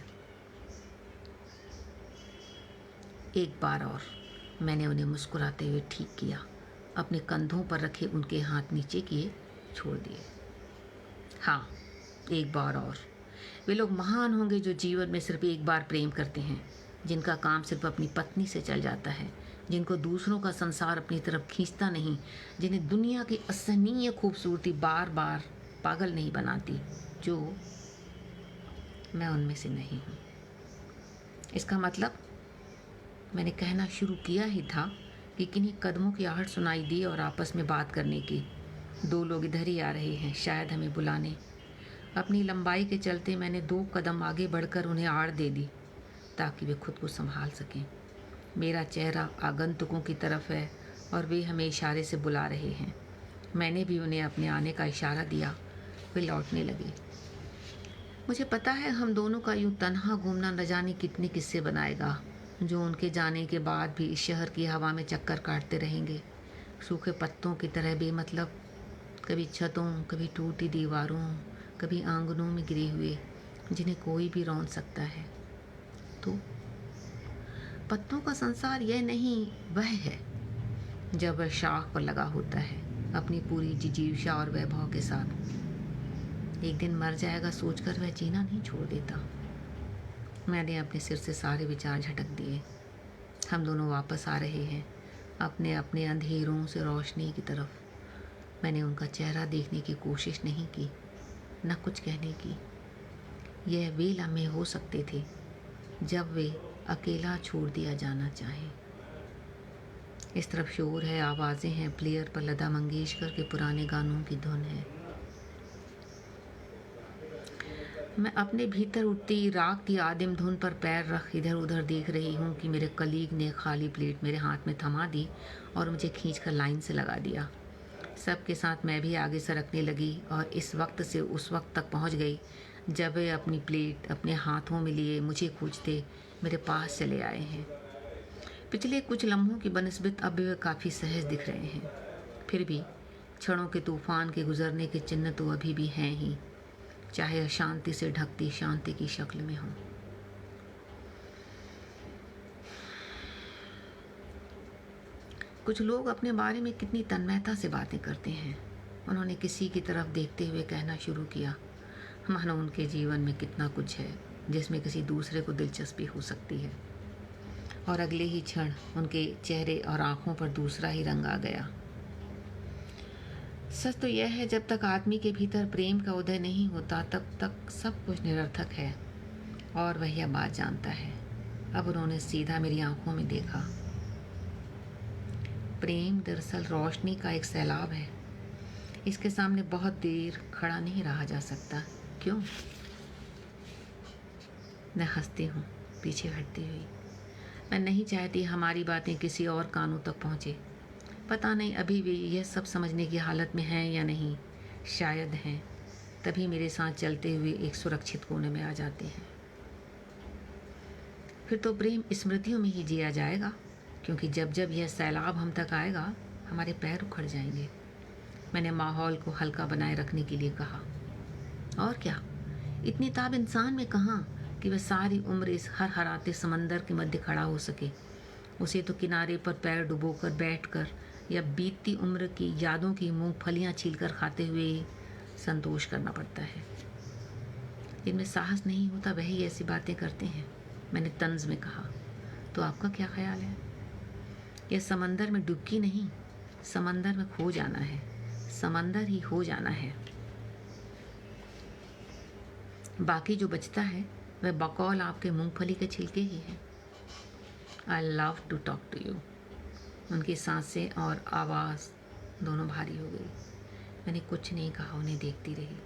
एक बार और मैंने उन्हें मुस्कुराते हुए ठीक किया, अपने कंधों पर रखे उनके हाथ नीचे किए, छोड़ दिए। हाँ, एक बार और। वे लोग महान होंगे जो जीवन में सिर्फ एक बार प्रेम करते हैं, जिनका काम सिर्फ अपनी पत्नी से चल जाता है, जिनको दूसरों का संसार अपनी तरफ खींचता नहीं, जिन्हें दुनिया की असहनीय खूबसूरती बार बार पागल नहीं बनाती, जो मैं उनमें से नहीं हूँ। इसका मतलब मैंने कहना शुरू किया ही था कि किन्हीं कदमों की आहट सुनाई दी और आपस में बात करने की। दो लोग इधर ही आ रहे हैं, शायद हमें बुलाने। अपनी लंबाई के चलते मैंने 2 कदम आगे बढ़कर उन्हें आड़ दे दी ताकि वे खुद को संभाल सकें। मेरा चेहरा आगंतुकों की तरफ है और वे हमें इशारे से बुला रहे हैं। मैंने भी उन्हें अपने आने का इशारा दिया। वे लौटने लगे। मुझे पता है हम दोनों का यूं तन्हा घूमना न जाने कितने किस्से बनाएगा, जो उनके जाने के बाद भी इस शहर की हवा में चक्कर काटते रहेंगे, सूखे पत्तों की तरह बेमतलब, कभी छतों, कभी टूटी दीवारों, कभी आंगनों में गिरे हुए, जिन्हें कोई भी रौंद सकता है। तो पत्तों का संसार यह नहीं, वह है जब वह शाख पर लगा होता है अपनी पूरी जिजीविषा और वैभव के साथ। एक दिन मर जाएगा सोचकर वह जीना नहीं छोड़ देता। मैंने अपने सिर से सारे विचार झटक दिए। हम दोनों वापस आ रहे हैं अपने अपने अंधेरों से रोशनी की तरफ। मैंने उनका चेहरा देखने की कोशिश नहीं की, न कुछ कहने की। यह वे लम्हे हो सकते थे जब वे अकेला छोड़ दिया जाना चाहे। इस तरफ शोर है, आवाज़ें हैं, प्लेयर पर लता मंगेशकर के पुराने गानों की धुन है। मैं अपने भीतर उठती राग की आदिम धुन पर पैर रख इधर उधर देख रही हूँ कि मेरे कलीग ने खाली प्लेट मेरे हाथ में थमा दी और मुझे खींचकर लाइन से लगा दिया। सबके साथ मैं भी आगे सरकने लगी और इस वक्त से उस वक्त तक पहुँच गई जब वे अपनी प्लेट अपने हाथों में लिए मुझे खोजते मेरे पास चले आए हैं। पिछले कुछ लम्हों की बनिस्बत अब वे काफ़ी सहज दिख रहे हैं। फिर भी क्षणों के तूफान के गुजरने के चिन्ह तो अभी भी हैं ही, चाहे अशांति से ढकती शांति की शक्ल में हो। कुछ लोग अपने बारे में कितनी तन्मयता से बातें करते हैं। उन्होंने किसी की तरफ देखते हुए कहना शुरू किया, मानो उनके जीवन में कितना कुछ है जिसमें किसी दूसरे को दिलचस्पी हो सकती है, और अगले ही क्षण उनके चेहरे और आंखों पर दूसरा ही रंग आ गया। सच तो यह है, जब तक आदमी के भीतर प्रेम का उदय नहीं होता तब तक सब कुछ निरर्थक है, और वह यह बात जानता है। अब उन्होंने सीधा मेरी आंखों में देखा। प्रेम दरअसल रोशनी का एक सैलाब है। इसके सामने बहुत देर खड़ा नहीं रहा जा सकता। क्यों? मैं हंसती हूँ पीछे हटती हुई। मैं नहीं चाहती हमारी बातें किसी और कानों तक पहुँचे। पता नहीं अभी वे यह सब समझने की हालत में हैं या नहीं। शायद हैं, तभी मेरे साथ चलते हुए एक सुरक्षित कोने में आ जाते हैं। फिर तो प्रेम स्मृतियों में ही जिया जाएगा, क्योंकि जब जब यह सैलाब हम तक आएगा हमारे पैर उखड़ जाएंगे। मैंने माहौल को हल्का बनाए रखने के लिए कहा। और क्या, इतनी ताब इंसान में कहाँ कि वह सारी उम्र इस हरहराते समंदर के मध्य खड़ा हो सके। उसे तो किनारे पर पैर डुबोकर बैठकर या बीतती उम्र की यादों की मूंगफलियां छीलकर खाते हुए संतोष करना पड़ता है। इनमें साहस नहीं होता, वही ऐसी बातें करते हैं। मैंने तंज में कहा। तो आपका क्या ख्याल है? यह समंदर में डुबकी नहीं, समंदर में खो जाना है, समंदर ही हो जाना है। बाकी जो बचता है वह बकौल आपके मूंगफली के छिलके ही है। I love to talk to you. उनकी सांसें और आवाज़ दोनों भारी हो गई। मैंने कुछ नहीं कहा, उन्हें देखती रही।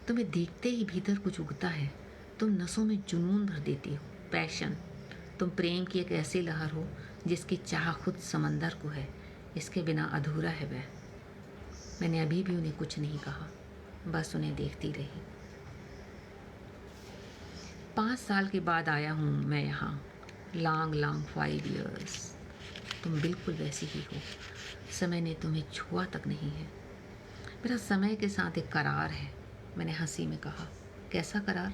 तुम्हें देखते ही भीतर कुछ उगता है। तुम नसों में जुनून भर देती हो, पैशन। तुम प्रेम की एक ऐसी लहर हो जिसकी चाह खुद समंदर को है। इसके बिना अधूरा है वह। मैंने अभी भी उन्हें कुछ नहीं कहा, बस उन्हें देखती रही। 5 साल के बाद आया हूँ मैं यहाँ। Long 5 years। तुम बिल्कुल वैसी ही हो। समय ने तुम्हें छुआ तक नहीं है। मेरा समय के साथ एक करार है, मैंने हंसी में कहा। कैसा करार?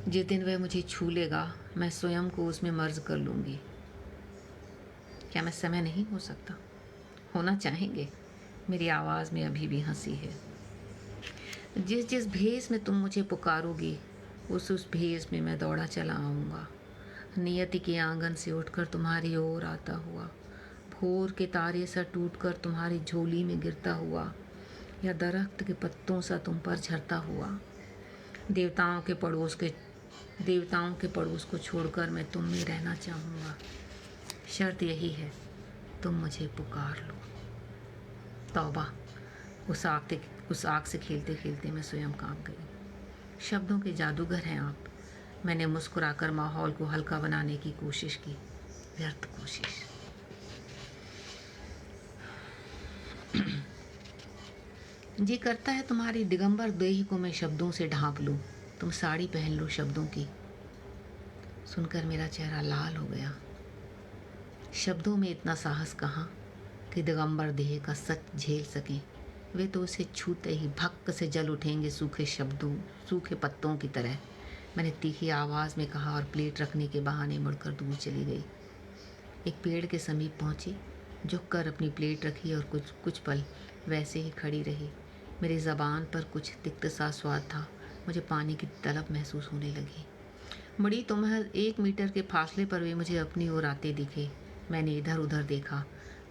जिस दिन वह मुझे छू लेगा मैं स्वयं को उसमें मर्ज कर लूँगी। क्या मैं समय नहीं हो सकता? होना चाहेंगे? मेरी आवाज़ में अभी भी हंसी है। जिस जिस भेष में तुम मुझे पुकारोगी उस भेष में मैं दौड़ा चला आऊँगा। नियति के आंगन से उठकर तुम्हारी ओर आता हुआ, भोर के तारे सा टूटकर तुम्हारी झोली में गिरता हुआ, या दरख्त के पत्तों सा तुम पर झरता हुआ। देवताओं के पड़ोस को छोड़कर मैं तुम में रहना चाहूँगा। शर्त यही है, तुम मुझे पुकार लो। तौबा, उस आग से खेलते खेलते मैं स्वयं कांप गई। शब्दों के जादूगर हैं आप। मैंने मुस्कुराकर माहौल को हल्का बनाने की कोशिश की, व्यर्थ कोशिश। जी करता है तुम्हारी दिगंबर देह को मैं शब्दों से ढांप लूं। तुम साड़ी पहन लो शब्दों की। सुनकर मेरा चेहरा लाल हो गया। शब्दों में इतना साहस कहाँ कि दिगंबर देह का सच झेल सकें। वे तो उसे छूते ही भक्क से जल उठेंगे, सूखे पत्तों की तरह। मैंने तीखी आवाज़ में कहा और प्लेट रखने के बहाने मुड़कर दूर चली गई। एक पेड़ के समीप पहुंची, झुक कर अपनी प्लेट रखी और कुछ पल वैसे ही खड़ी रही। मेरी ज़बान पर कुछ तिक्त सा स्वाद था। मुझे पानी की तलब महसूस होने लगी। मुड़ी तो महज 1 मीटर के फासले पर वे मुझे अपनी ओर आते दिखे। मैंने इधर उधर देखा।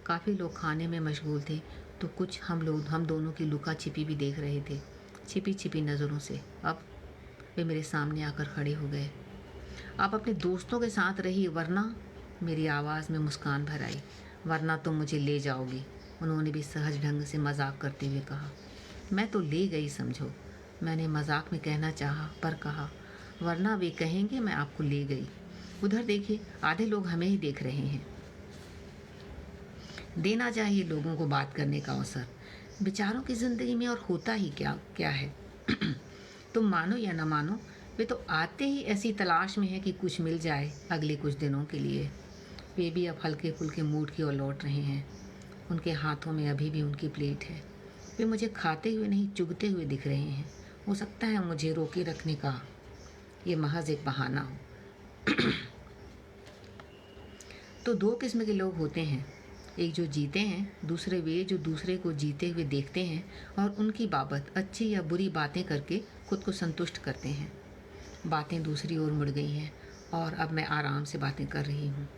काफ़ी लोग खाने में मशगूल थे, तो कुछ हम दोनों की लुका छिपी भी देख रहे थे, छिपी छिपी नज़रों से। अब वे मेरे सामने आकर खड़े हो गए। आप अपने दोस्तों के साथ रही, वरना, मेरी आवाज़ में मुस्कान भर आई, वरना तुम मुझे ले जाओगी। उन्होंने भी सहज ढंग से मजाक करते हुए कहा। मैं तो ले गई समझो। मैंने मजाक में कहना चाहा, पर कहा, वरना वे कहेंगे मैं आपको ले गई। उधर देखिए, आधे लोग हमें ही देख रहे हैं। देना चाहिए लोगों को बात करने का अवसर। बेचारों की ज़िंदगी में और होता ही क्या है। तुम मानो या न मानो, वे तो आते ही ऐसी तलाश में है कि कुछ मिल जाए अगले कुछ दिनों के लिए। वे भी अब हल्के फुल्के मूड की ओर लौट रहे हैं। उनके हाथों में अभी भी उनकी प्लेट है। वे मुझे खाते हुए नहीं, चुगते हुए दिख रहे हैं। हो सकता है मुझे रोके रखने का ये महज एक बहाना हो। तो 2 किस्म के लोग होते हैं, एक जो जीते हैं, दूसरे वे जो दूसरे को जीते हुए देखते हैं और उनकी बाबत अच्छी या बुरी बातें करके खुद को संतुष्ट करते हैं। बातें दूसरी ओर मुड़ गई हैं और अब मैं आराम से बातें कर रही हूँ।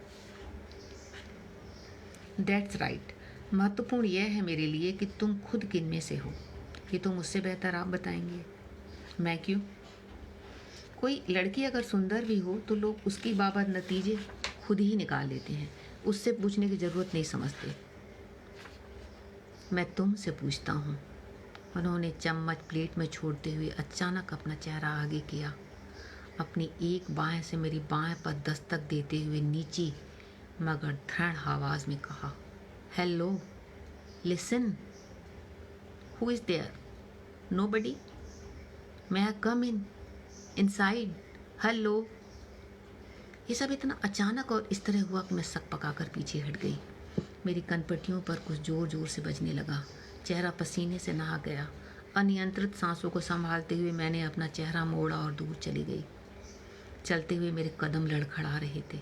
That's right. महत्वपूर्ण यह है मेरे लिए कि तुम खुद किन में से हो। कि तुम मुझसे बेहतर आप बताएंगे। मैं क्यों? कोई लड़की अगर सुंदर भी हो तो लोग उसकी बाबत नतीजे खुद ही निकाल लेते हैं, उससे पूछने की ज़रूरत नहीं समझते। मैं तुमसे पूछता हूँ। उन्होंने चम्मच प्लेट में छोड़ते हुए अचानक अपना चेहरा आगे किया, अपनी एक बाएं से मेरी बाएं पर दस्तक देते हुए नीची मगर दृढ़ आवाज़ में कहा, hello, listen, who is there? Nobody? May I come inside? Hello. ये सब इतना अचानक और इस तरह हुआ कि मैं सक पकाकर पीछे हट गई। मेरी कनपटियों पर कुछ जोर जोर से बजने लगा। चेहरा पसीने से नहा गया। अनियंत्रित सांसों को संभालते हुए मैंने अपना चेहरा मोड़ा और दूर चली गई। चलते हुए मेरे कदम लड़खड़ा रहे थे।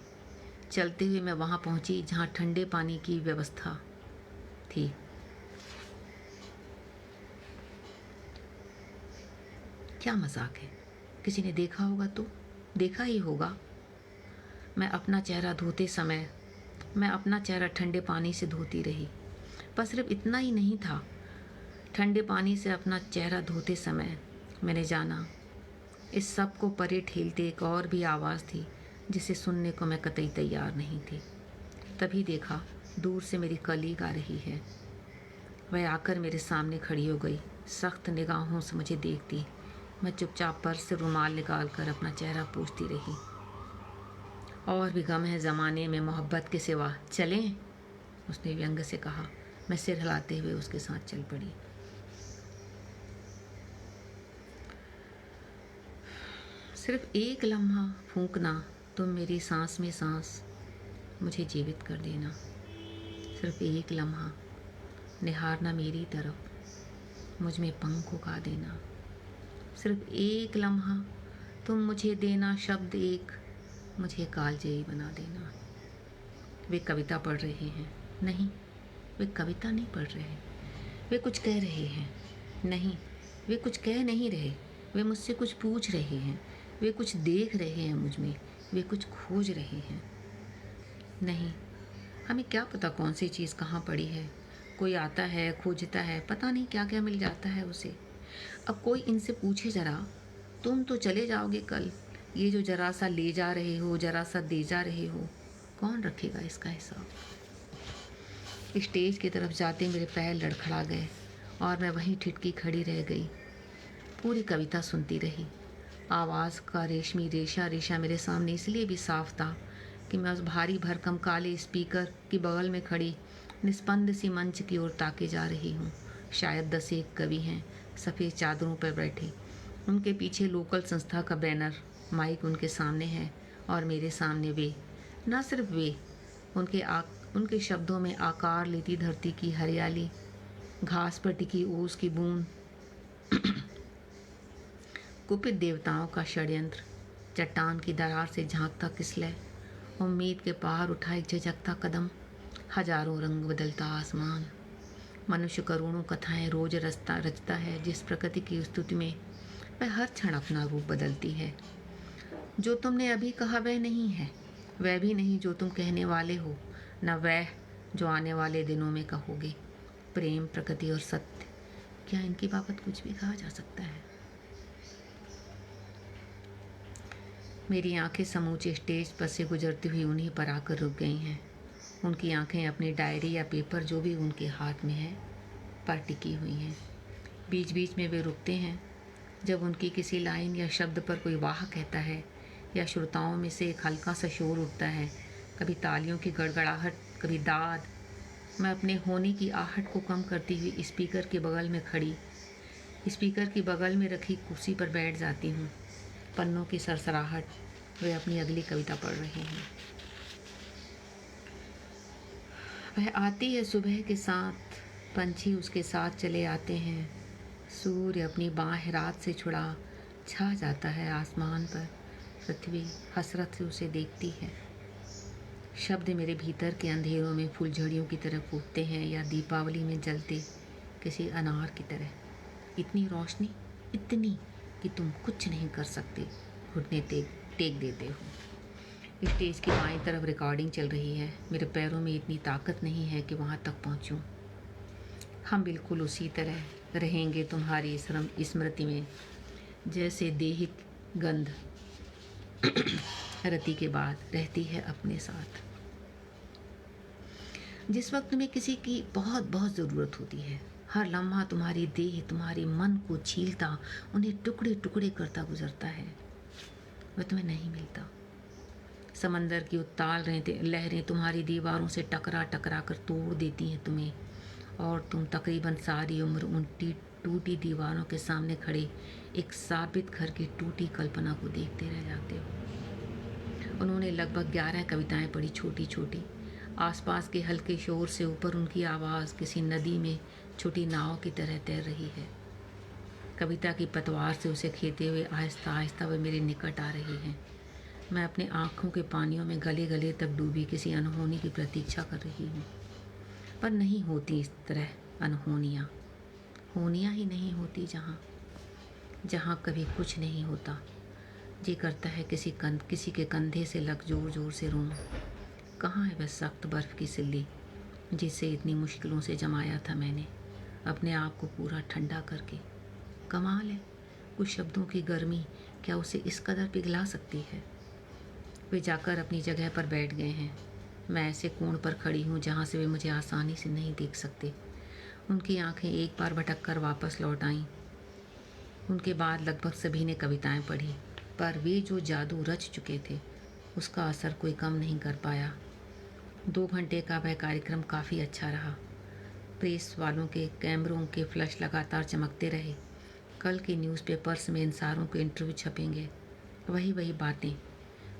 चलते हुए मैं वहाँ पहुँची जहाँ ठंडे पानी की व्यवस्था थी। क्या मजाक है? किसी ने देखा होगा तो देखा ही होगा। मैं अपना चेहरा ठंडे पानी से धोती रही। पर सिर्फ इतना ही नहीं था। ठंडे पानी से अपना चेहरा धोते समय मैंने जाना, इस सब को परे ठेलते एक और भी आवाज़ थी जिसे सुनने को मैं कतई तैयार नहीं थी। तभी देखा दूर से मेरी कलीग आ रही है। वह आकर मेरे सामने खड़ी हो गई, सख्त निगाहों से मुझे देखती। मैं चुपचाप पर्स से रुमाल निकाल कर अपना चेहरा पोंछती रही। और भी गम है ज़माने में मोहब्बत के सिवा, चलें? उसने व्यंग से कहा। मैं सिर हिलाते हुए उसके साथ चल पड़ी। सिर्फ एक लम्हा फूंकना, तुम मेरी सांस में सांस, मुझे जीवित कर देना। सिर्फ एक लम्हा निहारना मेरी तरफ, मुझ में पंख उगा देना। सिर्फ एक लम्हा तुम मुझे देना शब्द एक, मुझे कालजयी बना देना। वे कविता पढ़ रहे हैं। नहीं, वे कविता नहीं पढ़ रहे। वे कुछ कह रहे हैं। नहीं, वे कुछ कह नहीं रहे। वे मुझसे कुछ पूछ रहे हैं। वे कुछ देख रहे हैं मुझ में। वे कुछ खोज रहे हैं। नहीं, हमें क्या पता कौन सी चीज़ कहाँ पड़ी है। कोई आता है, खोजता है, पता नहीं क्या क्या मिल जाता है उसे। अब कोई इनसे पूछे ज़रा, तुम तो चले जाओगे कल, ये जो ज़रा सा ले जा रहे हो, ज़रा सा दे जा रहे हो, कौन रखेगा इसका हिसाब? स्टेज की तरफ जाते मेरे पैर लड़खड़ा गए और मैं वहीं ठिठकी खड़ी रह गई। पूरी कविता सुनती रही। आवाज़ का रेशमी रेशा रेशा मेरे सामने इसलिए भी साफ था कि मैं उस भारी भरकम काले स्पीकर की बगल में खड़ी निस्पंद सी मंच की ओर ताके जा रही हूँ। शायद 10 कवि हैं, सफ़ेद चादरों पर बैठे। उनके पीछे लोकल संस्था का बैनर, माइक उनके सामने है और मेरे सामने वे। ना सिर्फ वे, उनके शब्दों में आकार लेती धरती की हरियाली, घास पर टिकी ओस की बूंद, कुपित देवताओं का षड्यंत्र, चट्टान की दरार से झांकता किसलय, उम्मीद के पहाड़ उठाए झिझकता कदम, हजारों रंग बदलता आसमान। मनुष्य करोड़ों कथाएं रोज रचता है, जिस प्रकृति की स्तुति में वह हर क्षण अपना रूप बदलती है। जो तुमने अभी कहा वह नहीं है, वह भी नहीं जो तुम कहने वाले हो, न वह जो आने वाले दिनों में कहोगे। प्रेम, प्रकृति और सत्य, क्या इनकी बाबत कुछ भी कहा जा सकता है? मेरी आंखें समूचे स्टेज पर से गुजरती हुई उन्हीं पर आकर रुक गई हैं। उनकी आंखें अपनी डायरी या पेपर जो भी उनके हाथ में है पर टिकी हुई हैं। बीच बीच में वे रुकते हैं जब उनकी किसी लाइन या शब्द पर कोई वाह कहता है या श्रोताओं में से एक हल्का सा शोर उठता है, कभी तालियों की गड़गड़ाहट, कभी दाद। मैं अपने होने की आहट को कम करती हुई स्पीकर की बगल में रखी कुर्सी पर बैठ जाती हूँ। पन्नों की सरसराहट, वे अपनी अगली कविता पढ़ रहे हैं। वह आती है सुबह के साथ, पंछी उसके साथ चले आते हैं। सूर्य अपनी बाहें रात से छुड़ा छा जाता है आसमान पर। पृथ्वी हसरत से उसे देखती है। शब्द मेरे भीतर के अंधेरों में फुलझड़ियों की तरह फूटते हैं या दीपावली में जलते किसी अनार की तरह। इतनी रोशनी, इतनी कि तुम कुछ नहीं कर सकते, घुटने टेक देते हो। स्टेज की बाईं तरफ रिकॉर्डिंग चल रही है। मेरे पैरों में इतनी ताकत नहीं है कि वहाँ तक पहुँचूँ। हम बिल्कुल उसी तरह रहेंगे तुम्हारी स्मृति में, जैसे देहिक गंध रति के बाद रहती है अपने साथ। जिस वक्त तुम्हें किसी की बहुत बहुत ज़रूरत होती है, हर लम्हा तुम्हारी देह तुम्हारे मन को छीलता, उन्हें टुकड़े टुकड़े करता गुजरता है, वह तुम्हें नहीं मिलता। समंदर की उत्ताल लहरें तुम्हारी दीवारों से टकरा टकरा कर तोड़ देती हैं तुम्हें, और तुम तकरीबन सारी उम्र उन टूटी दीवारों के सामने खड़े एक साबित घर की टूटी कल्पना को देखते रह जाते हो। उन्होंने लगभग 11 कविताएं पढ़ी, छोटी छोटी। आसपास के हल्के शोर से ऊपर उनकी आवाज़ किसी नदी में छोटी नाव की तरह तैर रही है। कविता की पतवार से उसे खेते हुए आहिस्ता आहिस्ता वे मेरे निकट आ रही हैं। मैं अपने आँखों के पानियों में गले गले तक डूबी किसी अनहोनी की प्रतीक्षा कर रही हूँ, पर नहीं होती इस तरह अनहोनियाँ। होनियाँ ही नहीं होती जहाँ कभी कुछ नहीं होता। जी करता है किसी के कंधे से लग जोर जोर से रोऊं। कहाँ है वह सख्त बर्फ़ की सिल्ली जिसे इतनी मुश्किलों से जमाया था मैंने, अपने आप को पूरा ठंडा करके। कमाल है, कुछ शब्दों की गर्मी क्या उसे इस कदर पिघला सकती है। वे जाकर अपनी जगह पर बैठ गए हैं। मैं ऐसे कोण पर खड़ी हूँ जहाँ से वे मुझे आसानी से नहीं देख सकते। उनकी आंखें एक बार भटक कर वापस लौट आईं। उनके बाद लगभग सभी ने कविताएं पढ़ी, पर वे जो जादू रच चुके थे उसका असर कोई कम नहीं कर पाया। 2 घंटे का वह कार्यक्रम काफ़ी अच्छा रहा। प्रेस वालों के कैमरों के फ्लैश लगातार चमकते रहे। कल के न्यूज़पेपर्स में इन सारों के इंटरव्यू छपेंगे। वही वही बातें।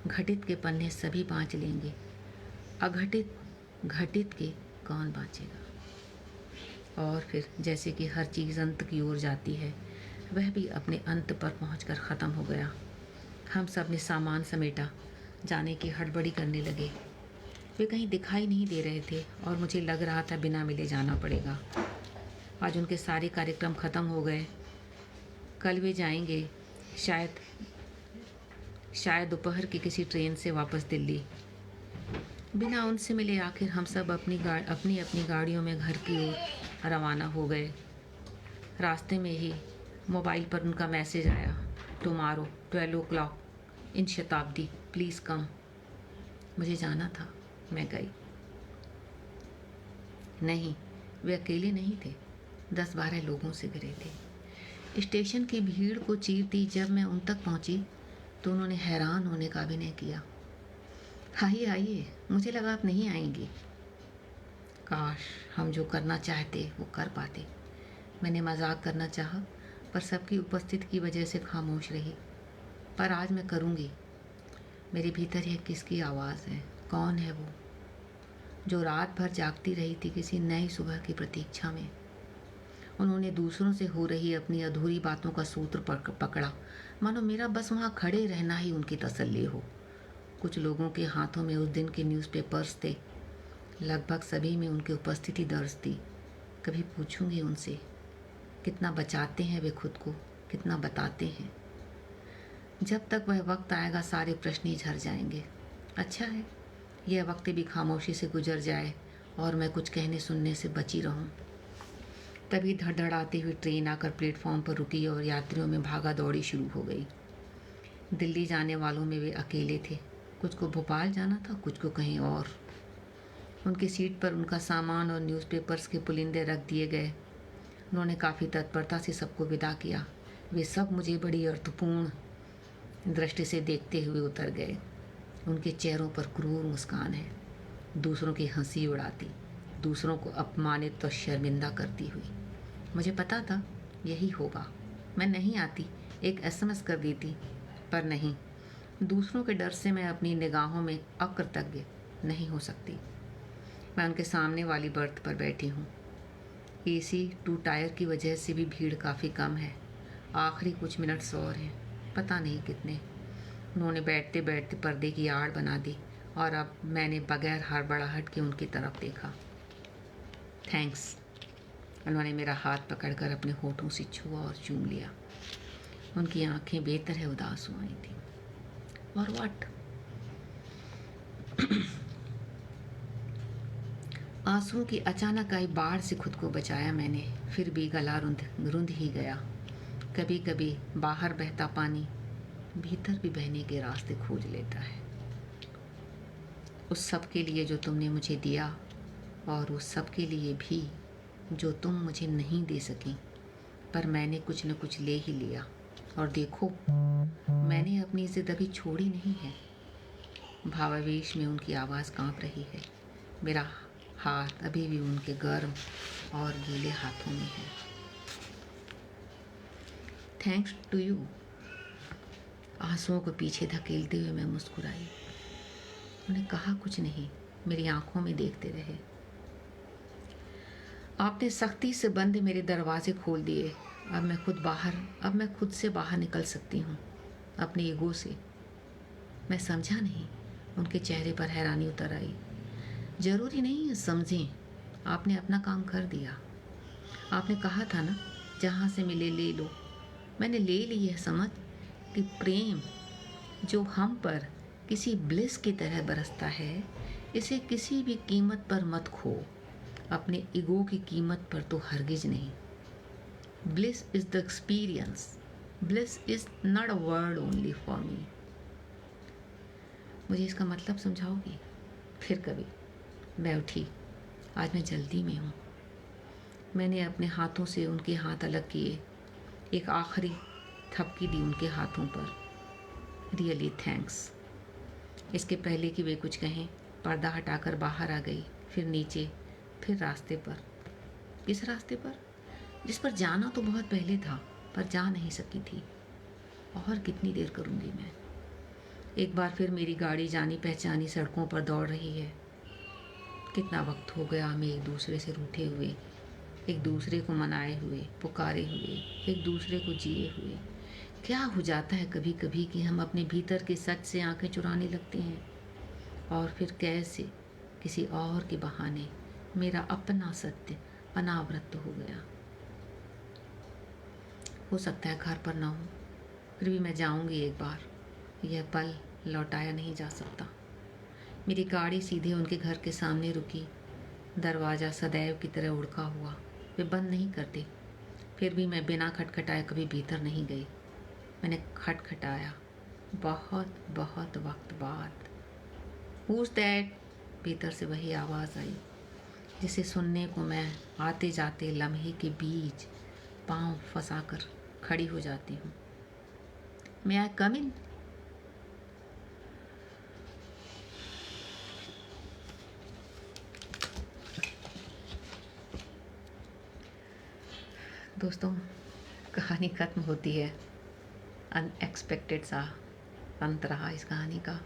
घटित के पन्ने सभी बाँच लेंगे, अघटित घटित के कौन बाँचेगा। और फिर जैसे कि हर चीज़ अंत की ओर जाती है, वह भी अपने अंत पर पहुंचकर ख़त्म हो गया। हम सब ने सामान समेटा, जाने की हड़बड़ी करने लगे। वे कहीं दिखाई नहीं दे रहे थे और मुझे लग रहा था बिना मिले जाना पड़ेगा। आज उनके सारे कार्यक्रम ख़त्म हो गए। कल वे जाएंगे, शायद दोपहर की किसी ट्रेन से वापस दिल्ली। बिना उनसे मिले आखिर हम सब अपनी अपनी गाड़ियों में घर की ओर रवाना हो गए। रास्ते में ही मोबाइल पर उनका मैसेज आया, टुमारो 12 o'clock इन शताब्दी, प्लीज़ कम। मुझे जाना था, मैं गई। नहीं, वे अकेले नहीं थे, 10-12 लोगों से घिरे थे। स्टेशन की भीड़ को चीरती जब मैं उन तक पहुंची तो उन्होंने हैरान होने का अभिनय किया। आइए आइए, मुझे लगा आप नहीं आएंगी। काश हम जो करना चाहते वो कर पाते। मैंने मजाक करना चाहा, पर सबकी उपस्थिति की वजह से खामोश रही। पर आज मैं करूँगी। मेरे भीतर यह किसकी आवाज़ है? कौन है वो जो रात भर जागती रही थी किसी नई सुबह की प्रतीक्षा में? उन्होंने दूसरों से हो रही अपनी अधूरी बातों का सूत्र पकड़ा, मानो मेरा बस वहाँ खड़े रहना ही उनकी तसल्ली हो। कुछ लोगों के हाथों में उस दिन के न्यूज़पेपर्स थे। लगभग सभी में उनकी उपस्थिति दर्ज थी। कभी पूछूंगी उनसे, कितना बचाते हैं वे खुद को, कितना बताते हैं। जब तक वह वक्त आएगा सारे प्रश्न ही झड़ जाएंगे। अच्छा है यह वक्त भी खामोशी से गुजर जाए और मैं कुछ कहने सुनने से बची रहूं। तभी धड़धड़ाती हुई ट्रेन आकर प्लेटफॉर्म पर रुकी और यात्रियों में भागा दौड़ी शुरू हो गई। दिल्ली जाने वालों में वे अकेले थे। कुछ को भोपाल जाना था, कुछ को कहीं और। उनकी सीट पर उनका सामान और न्यूज़पेपर्स के पुलिंदे रख दिए गए। उन्होंने काफ़ी तत्परता से सबको विदा किया। वे सब मुझे बड़ी अर्थपूर्ण दृष्टि से देखते हुए उतर गए। उनके चेहरों पर क्रूर मुस्कान है, दूसरों की हंसी उड़ाती, दूसरों को अपमानित और शर्मिंदा करती हुई। मुझे पता था यही होगा। मैं नहीं आती, एक SMS कर देती, पर नहीं। दूसरों के डर से मैं अपनी निगाहों में अकृतज्ञ नहीं हो सकती। मैं उनके सामने वाली बर्थ पर बैठी हूँ। AC 2 टायर की वजह से भी भीड़ काफ़ी कम है। आखिरी कुछ मिनट्स और हैं, पता नहीं कितने। उन्होंने बैठते बैठते पर्दे की आड़ बना दी और अब मैंने बगैर हड़बड़ाहट के उनकी तरफ देखा। थैंक्स। उन्होंने मेरा हाथ पकड़कर अपने होठों से छुआ और चूम लिया। उनकी आंखें बेतरह उदास हो आई थी। और व्हाट? आंसुओं की अचानक आई बाढ़ से खुद को बचाया मैंने, फिर भी गला रुंध ही गया। कभी कभी बाहर बहता पानी भीतर भी बहने के रास्ते खोज लेता है। उस सब के लिए जो तुमने मुझे दिया और उस सब के लिए भी जो तुम मुझे नहीं दे सकी, पर मैंने कुछ न कुछ ले ही लिया। और देखो, मैंने अपनी जिद अभी छोड़ी नहीं है। भावावेश में उनकी आवाज़ कांप रही है। मेरा हाथ अभी भी उनके गर्म और गीले हाथों में है। Thanks to you. आंसुओं को पीछे धकेलते हुए मैं मुस्कुराई। उन्हें कहा कुछ नहीं, मेरी आंखों में देखते रहे। आपने सख्ती से बंद मेरे दरवाजे खोल दिए। अब मैं खुद से बाहर निकल सकती हूँ, अपने ईगो से। मैं समझा नहीं। उनके चेहरे पर हैरानी उतर आई। जरूरी नहीं है समझें, आपने अपना काम कर दिया। आपने कहा था ना, जहाँ से मिले ले लो। मैंने ले ली है समझ कि प्रेम जो हम पर किसी ब्लिस की तरह बरसता है, इसे किसी भी कीमत पर मत खो। अपने ईगो की कीमत पर तो हरगिज नहीं। Bliss is the experience. Bliss is not a word only for me. मुझे इसका मतलब समझाओगी? फिर कभी। मैं उठी। आज मैं जल्दी में हूँ। मैंने अपने हाथों से उनके हाथ अलग किए, एक आखिरी थपकी दी उनके हाथों पर। Really thanks. इसके पहले कि वे कुछ कहें, पर्दा हटाकर बाहर आ गई, फिर नीचे, फिर रास्ते पर। इस रास्ते पर जिस पर जाना तो बहुत पहले था, पर जा नहीं सकी थी। और कितनी देर करूँगी मैं। एक बार फिर मेरी गाड़ी जानी पहचानी सड़कों पर दौड़ रही है। कितना वक्त हो गया हमें एक दूसरे से रूठे हुए, एक दूसरे को मनाए हुए, पुकारे हुए, एक दूसरे को जिए हुए। क्या हो जाता है कभी कभी कि हम अपने भीतर के सच से आंखें चुराने लगते हैं, और फिर कैसे किसी और के बहाने मेरा अपना सत्य अनावृत हो गया। हो सकता है घर पर ना हो, फिर भी मैं जाऊंगी एक बार। यह पल लौटाया नहीं जा सकता। मेरी गाड़ी सीधे उनके घर के सामने रुकी। दरवाज़ा सदैव की तरह उड़का हुआ, वे बंद नहीं करते। फिर भी मैं बिना खटखटाए कभी भीतर नहीं गई। मैंने खटखटाया, बहुत बहुत वक्त बाद। Whose that? भीतर से वही आवाज़ आई जिसे सुनने को मैं आते जाते लम्हे के बीच पाँव फंसाकर खड़ी हो जाती हूँ। मे आई कम इन? दोस्तों, कहानी ख़त्म होती है। अनएक्सपेक्टेड सा अंत रहा इस कहानी का।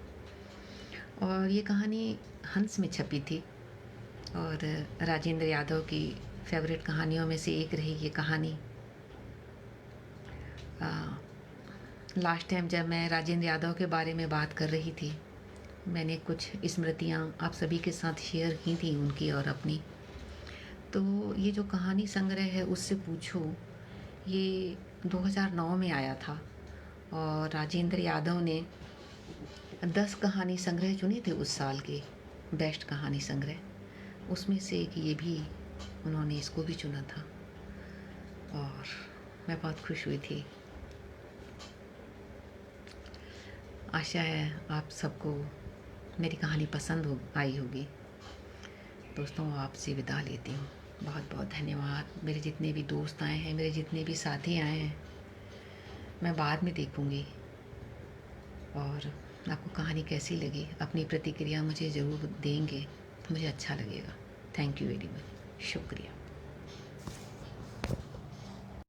और ये कहानी हंस में छपी थी, और राजेंद्र यादव की फेवरेट कहानियों में से एक रही ये कहानी। लास्ट टाइम जब मैं राजेंद्र यादव के बारे में बात कर रही थी, मैंने कुछ स्मृतियाँ आप सभी के साथ शेयर की थी, उनकी और अपनी। तो ये जो कहानी संग्रह है उससे पूछो, ये 2009 में आया था, और राजेंद्र यादव ने 10 कहानी संग्रह चुने थे उस साल के बेस्ट कहानी संग्रह। उसमें से एक ये भी, उन्होंने इसको भी चुना था, और मैं बहुत खुश हुई थी। आशा है आप सबको मेरी कहानी पसंद आई होगी। दोस्तों, आपसे विदा लेती हूँ। बहुत बहुत धन्यवाद। मेरे जितने भी दोस्त आए हैं, मेरे जितने भी साथी आए हैं, मैं बाद में देखूँगी। और आपको कहानी कैसी लगी, अपनी प्रतिक्रिया मुझे ज़रूर देंगे, मुझे अच्छा लगेगा। Thank you very much. शुक्रिया।